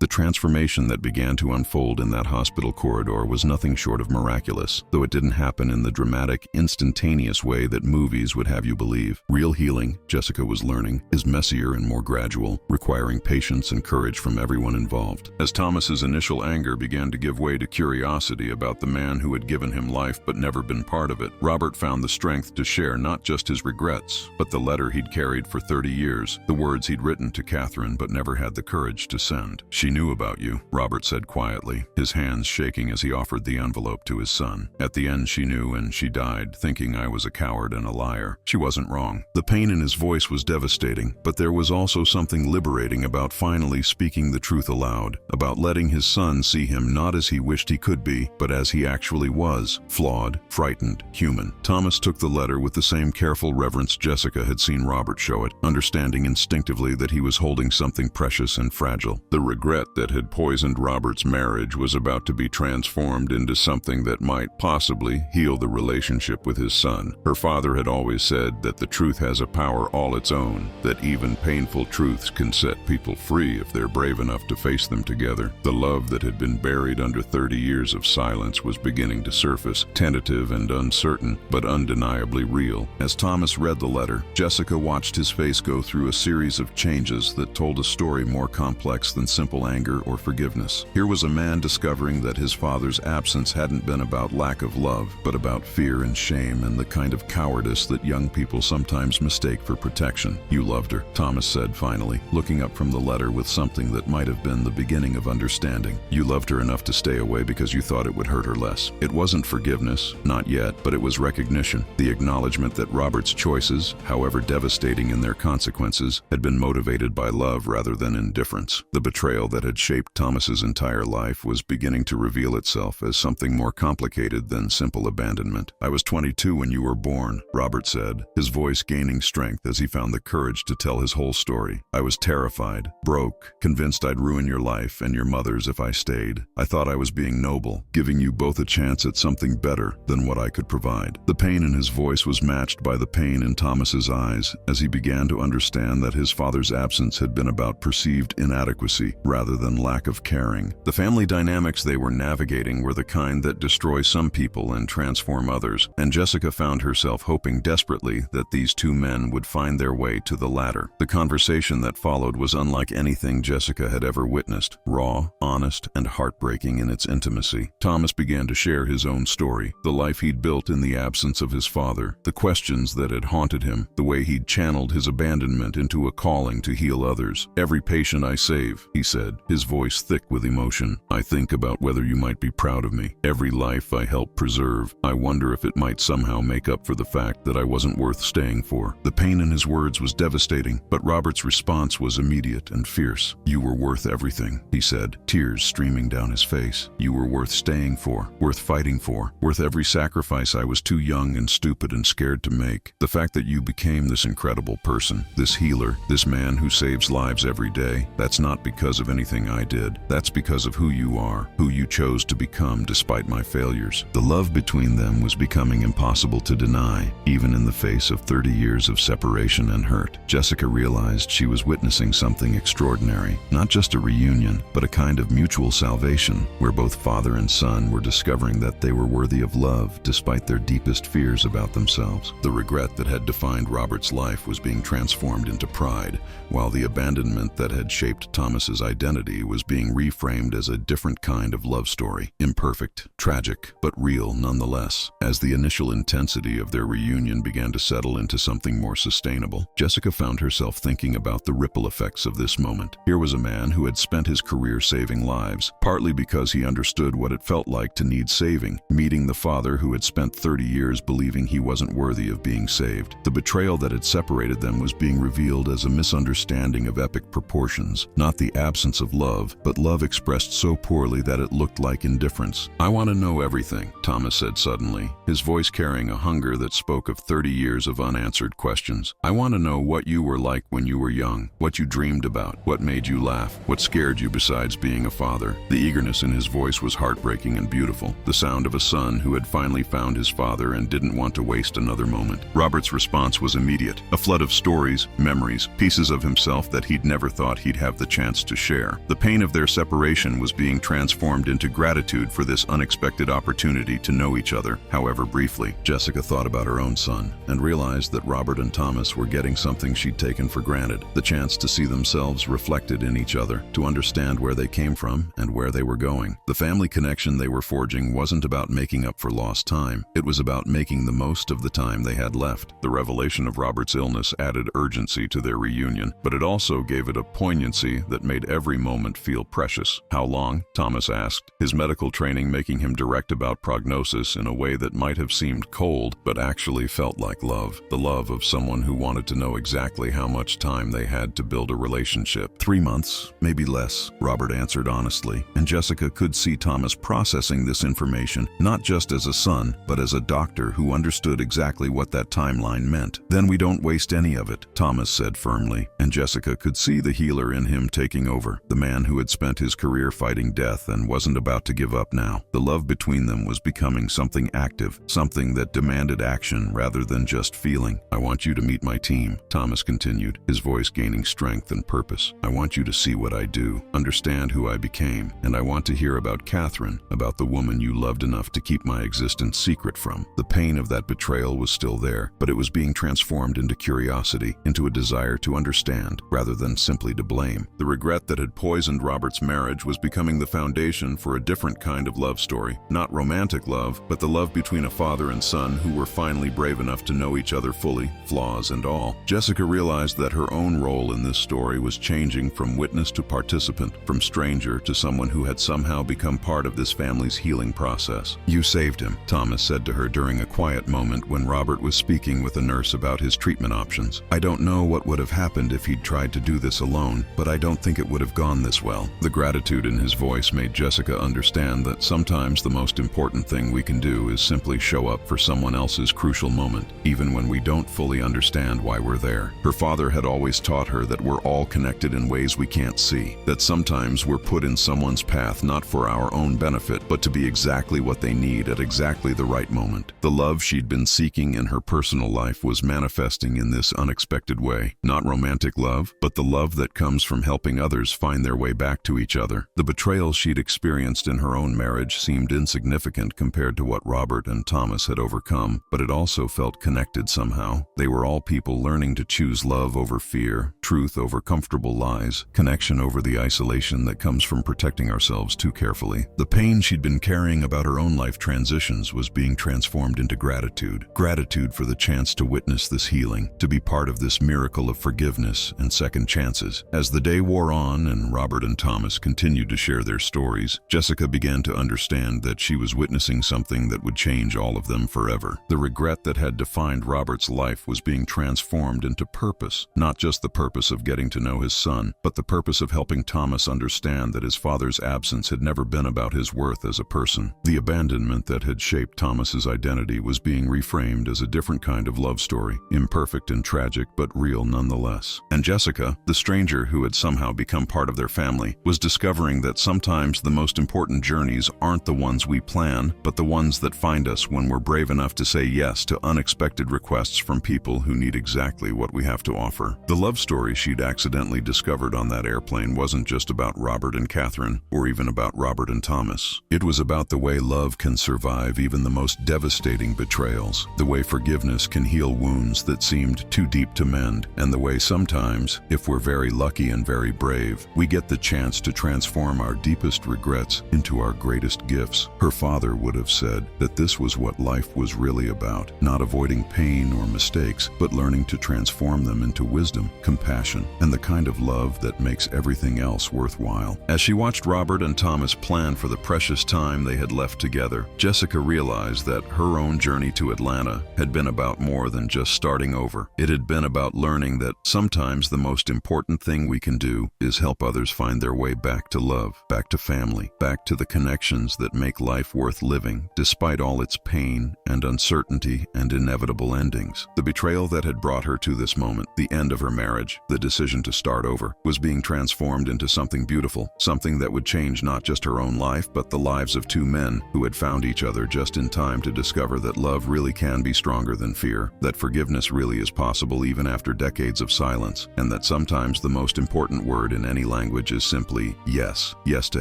The transformation that began to unfold in that hospital corridor was nothing short of miraculous, though it didn't happen in the dramatic, instantaneous way that movies would have you believe. Real healing, Jessica was learning, is messier and more gradual, requiring patience and courage from everyone involved. As Thomas's initial anger began to give way to curiosity about the man who had given him life but never been part of it, Robert found the strength to share not just his regrets, but the letter he'd carried for 30 years, the words he'd written to Catherine but never had the courage to send. "She knew about you," Robert said quietly, his hands shaking as he offered the envelope to his son. "At the end she knew, and she died, thinking I was a coward and a liar. She wasn't wrong." The pain in his voice was devastating, but there was also something liberating about finally speaking the truth aloud, about letting his son see him not as he wished he could be, but as he actually was: flawed, frightened, human. Thomas took the letter with the same careful reverence Jessica had seen Robert show it, understanding instinctively that he was holding something precious and fragile. The regret that had poisoned Robert's marriage was about to be transformed into something that might possibly heal the relationship with his son. Her father had always said that the truth has a power all its own, that even painful truths can set people free if they're brave enough to face them together. The love that had been buried under 30 years of silence was beginning to surface, tentative and uncertain, but undeniably real. As Thomas read the letter, Jessica watched his face go through a series of changes that told a story more complex than simple emotional anger or forgiveness. Here was a man discovering that his father's absence hadn't been about lack of love, but about fear and shame and the kind of cowardice that young people sometimes mistake for protection. "You loved her," Thomas said finally, looking up from the letter with something that might have been the beginning of understanding. "You loved her enough to stay away because you thought it would hurt her less." It wasn't forgiveness, not yet, but it was recognition, the acknowledgement that Robert's choices, however devastating in their consequences, had been motivated by love rather than indifference. The betrayal that had shaped Thomas's entire life was beginning to reveal itself as something more complicated than simple abandonment. "I was 22 when you were born," Robert said, his voice gaining strength as he found the courage to tell his whole story. "I was terrified, broke, convinced I'd ruin your life and your mother's if I stayed. I thought I was being noble, giving you both a chance at something better than what I could provide." The pain in his voice was matched by the pain in Thomas's eyes as he began to understand that his father's absence had been about perceived inadequacy rather than lack of caring. The family dynamics they were navigating were the kind that destroy some people and transform others, and Jessica found herself hoping desperately that these two men would find their way to the latter. The conversation that followed was unlike anything Jessica had ever witnessed, raw, honest, and heartbreaking in its intimacy. Thomas began to share his own story, the life he'd built in the absence of his father, the questions that had haunted him, the way he'd channeled his abandonment into a calling to heal others. "Every patient I save," he said, his voice thick with emotion, "I think about whether you might be proud of me. Every life I help preserve, I wonder if it might somehow make up for the fact that I wasn't worth staying for." The pain in his words was devastating, but Robert's response was immediate and fierce. "You were worth everything," he said, tears streaming down his face. "You were worth staying for, worth fighting for, worth every sacrifice I was too young and stupid and scared to make. The fact that you became this incredible person, this healer, this man who saves lives every day, that's not because of anything I did. That's because of who you are, who you chose to become despite my failures." The love between them was becoming impossible to deny, even in the face of 30 years of separation and hurt. Jessica realized she was witnessing something extraordinary, not just a reunion, but a kind of mutual salvation, where both father and son were discovering that they were worthy of love despite their deepest fears about themselves. The regret that had defined Robert's life was being transformed into pride, while the abandonment that had shaped Thomas's identity was being reframed as a different kind of love story, imperfect, tragic, but real nonetheless. As the initial intensity of their reunion began to settle into something more sustainable, Jessica found herself thinking about the ripple effects of this moment. Here was a man who had spent his career saving lives, partly because he understood what it felt like to need saving, meeting the father who had spent 30 years believing he wasn't worthy of being saved. The betrayal that had separated them was being revealed as a misunderstanding of epic proportions, not the absence of love, but love expressed so poorly that it looked like indifference. "I want to know everything," Thomas said suddenly, his voice carrying a hunger that spoke of 30 years of unanswered questions. "I want to know what you were like when you were young, what you dreamed about, what made you laugh, what scared you besides being a father." The eagerness in his voice was heartbreaking and beautiful, the sound of a son who had finally found his father and didn't want to waste another moment. Robert's response was immediate, a flood of stories, memories, pieces of himself that he'd never thought he'd have the chance to share. The pain of their separation was being transformed into gratitude for this unexpected opportunity to know each other, however briefly. Jessica thought about her own son and realized that Robert and Thomas were getting something she'd taken for granted, the chance to see themselves reflected in each other, to understand where they came from and where they were going. The family connection they were forging wasn't about making up for lost time. It was about making the most of the time they had left. The revelation of Robert's illness added urgency to their reunion, but it also gave it a poignancy that made every moment feel precious. "How long?" Thomas asked, his medical training making him direct about prognosis in a way that might have seemed cold, but actually felt like love. The love of someone who wanted to know exactly how much time they had to build a relationship. 3 months, maybe less, Robert answered honestly, and Jessica could see Thomas processing this information, not just as a son, but as a doctor who understood exactly what that timeline meant. "Then we don't waste any of it," Thomas said firmly, and Jessica could see the healer in him taking over, the man who had spent his career fighting death and wasn't about to give up now. The love between them was becoming something active, something that demanded action rather than just feeling. "I want you to meet my team," Thomas continued, his voice gaining strength and purpose. "I want you to see what I do, understand who I became, and I want to hear about Catherine, about the woman you loved enough to keep my existence secret from." The pain of that betrayal was still there, but it was being transformed into curiosity, into a desire to understand, rather than simply to blame. The regret that had poisoned Robert's marriage was becoming the foundation for a different kind of love story. Not romantic love, but the love between a father and son who were finally brave enough to know each other fully, flaws and all. Jessica realized that her own role in this story was changing from witness to participant, from stranger to someone who had somehow become part of this family's healing process. "You saved him," Thomas said to her during a quiet moment when Robert was speaking with a nurse about his treatment options. "I don't know what would have happened if he'd tried to do this alone, but I don't think it would have gone this well." The gratitude in his voice made Jessica understand that sometimes the most important thing we can do is simply show up for someone else's crucial moment, even when we don't fully understand why we're there. Her father had always taught her that we're all connected in ways we can't see, that sometimes we're put in someone's path not for our own benefit, but to be exactly what they need at exactly the right moment. The love she'd been seeking in her personal life was manifesting in this unexpected way. Not romantic love, but the love that comes from helping others find their way back to each other. The betrayal she'd experienced in her own marriage seemed insignificant compared to what Robert and Thomas had overcome, but it also felt connected somehow. They were all people learning to choose love over fear, truth over comfortable lies, connection over the isolation that comes from protecting ourselves too carefully. The pain she'd been carrying about her own life transitions was being transformed into gratitude. Gratitude for the chance to witness this healing, to be part of this miracle of forgiveness and second chances. As the day wore on and Robert and Thomas continued to share their stories, Jessica began to understand that she was witnessing something that would change all of them forever. The regret that had defined Robert's life was being transformed into purpose, not just the purpose of getting to know his son, but the purpose of helping Thomas understand that his father's absence had never been about his worth as a person. The abandonment that had shaped Thomas's identity was being reframed as a different kind of love story, imperfect and tragic, but real nonetheless. And Jessica, the stranger who had somehow become part of their family, was discovering that sometimes the most important journeys aren't the ones we plan, but the ones that find us when we're brave enough to say yes to unexpected requests from people who need exactly what we have to offer. The love story she'd accidentally discovered on that airplane wasn't just about Robert and Catherine, or even about Robert and Thomas. It was about the way love can survive even the most devastating betrayals, the way forgiveness can heal wounds that seemed too deep to mend, and the way sometimes, if we're very lucky and very brave, we get the chance to transform our deepest regrets into our greatest gifts. Her father would have said that this was what life was really about, not avoiding pain or mistakes, but learning to transform them into wisdom, compassion, and the kind of love that makes everything else worthwhile. As she watched Robert and Thomas plan for the precious time they had left together, Jessica realized that her own journey to Atlanta had been about more than just starting over. It had been about learning that sometimes the most important thing we can do is help others find their way back to love, back to family, back to the connections that make life worth living, despite all its pain and uncertainty and inevitable endings. The betrayal that had brought her to this moment, the end of her marriage, the decision to start over, was being transformed into something beautiful, something that would change not just her own life, but the lives of two men who had found each other just in time to discover that love really can be stronger than fear, that forgiveness really is possible even after decades of silence, and that sometimes the most important word in any language is simply yes. Yes to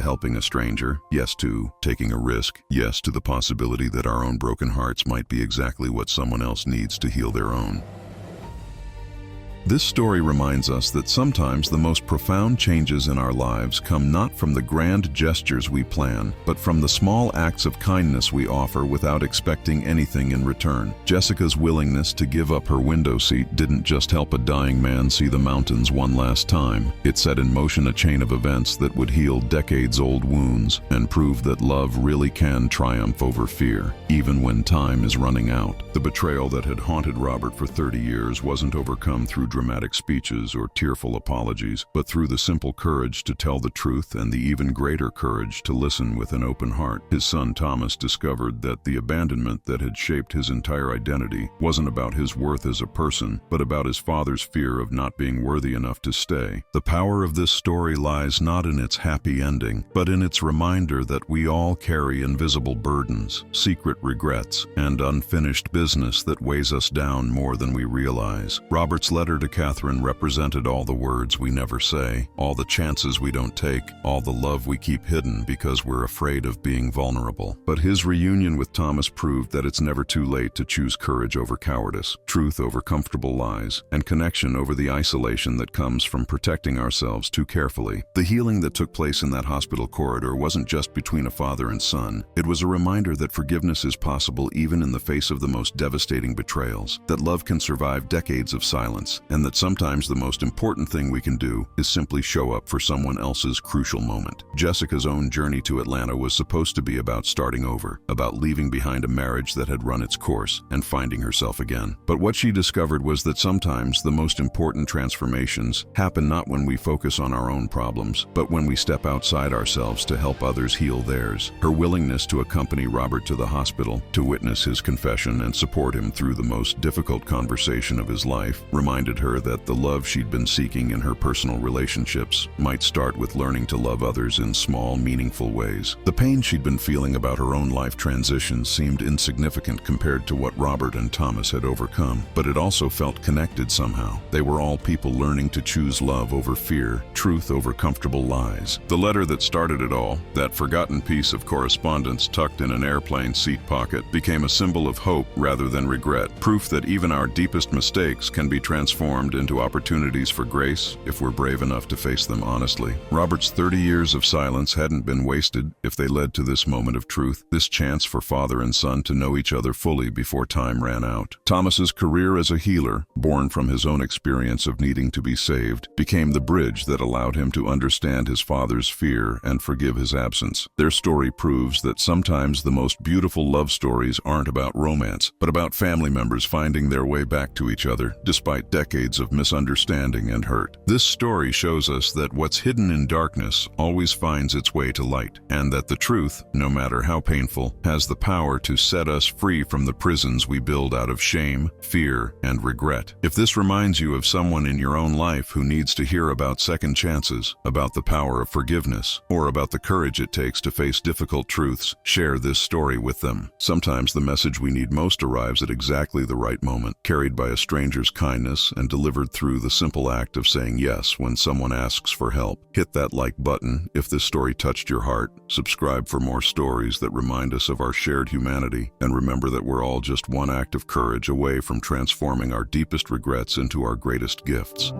helping a stranger, yes to taking a risk, yes to the possibility that our own broken hearts might be exactly what someone else needs to heal their own. This story reminds us that sometimes the most profound changes in our lives come not from the grand gestures we plan, but from the small acts of kindness we offer without expecting anything in return. Jessica's willingness to give up her window seat didn't just help a dying man see the mountains one last time. It set in motion a chain of events that would heal decades-old wounds and prove that love really can triumph over fear, even when time is running out. The betrayal that had haunted Robert for 30 years wasn't overcome through dramatic speeches or tearful apologies, but through the simple courage to tell the truth and the even greater courage to listen with an open heart. His son Thomas discovered that the abandonment that had shaped his entire identity wasn't about his worth as a person, but about his father's fear of not being worthy enough to stay. The power of this story lies not in its happy ending, but in its reminder that we all carry invisible burdens, secret regrets, and unfinished business that weighs us down more than we realize. Robert's letter to to Catherine represented all the words we never say, all the chances we don't take, all the love we keep hidden because we're afraid of being vulnerable. But his reunion with Thomas proved that it's never too late to choose courage over cowardice, truth over comfortable lies, and connection over the isolation that comes from protecting ourselves too carefully. The healing that took place in that hospital corridor wasn't just between a father and son. It was a reminder that forgiveness is possible even in the face of the most devastating betrayals, that love can survive decades of silence, and that sometimes the most important thing we can do is simply show up for someone else's crucial moment. Jessica's own journey to Atlanta was supposed to be about starting over, about leaving behind a marriage that had run its course and finding herself again. But what she discovered was that sometimes the most important transformations happen not when we focus on our own problems, but when we step outside ourselves to help others heal theirs. Her willingness to accompany Robert to the hospital, to witness his confession and support him through the most difficult conversation of his life, reminded her that the love she'd been seeking in her personal relationships might start with learning to love others in small, meaningful ways. The pain she'd been feeling about her own life transition seemed insignificant compared to what Robert and Thomas had overcome, but it also felt connected somehow. They were all people learning to choose love over fear, truth over comfortable lies. The letter that started it all, that forgotten piece of correspondence tucked in an airplane seat pocket, became a symbol of hope rather than regret, proof that even our deepest mistakes can be transformed into opportunities for grace if we're brave enough to face them honestly. Robert's 30 years of silence hadn't been wasted if they led to this moment of truth, this chance for father and son to know each other fully before time ran out. Thomas's career as a healer, born from his own experience of needing to be saved, became the bridge that allowed him to understand his father's fear and forgive his absence. Their story proves that sometimes the most beautiful love stories aren't about romance, but about family members finding their way back to each other despite decades of misunderstanding and hurt. This story shows us that what's hidden in darkness always finds its way to light, and that the truth, no matter how painful, has the power to set us free from the prisons we build out of shame, fear, and regret. If this reminds you of someone in your own life who needs to hear about second chances, about the power of forgiveness, or about the courage it takes to face difficult truths, share this story with them. Sometimes the message we need most arrives at exactly the right moment, carried by a stranger's kindness and delivered through the simple act of saying yes when someone asks for help. Hit that like button if this story touched your heart. Subscribe for more stories that remind us of our shared humanity, and remember that we're all just one act of courage away from transforming our deepest regrets into our greatest gifts.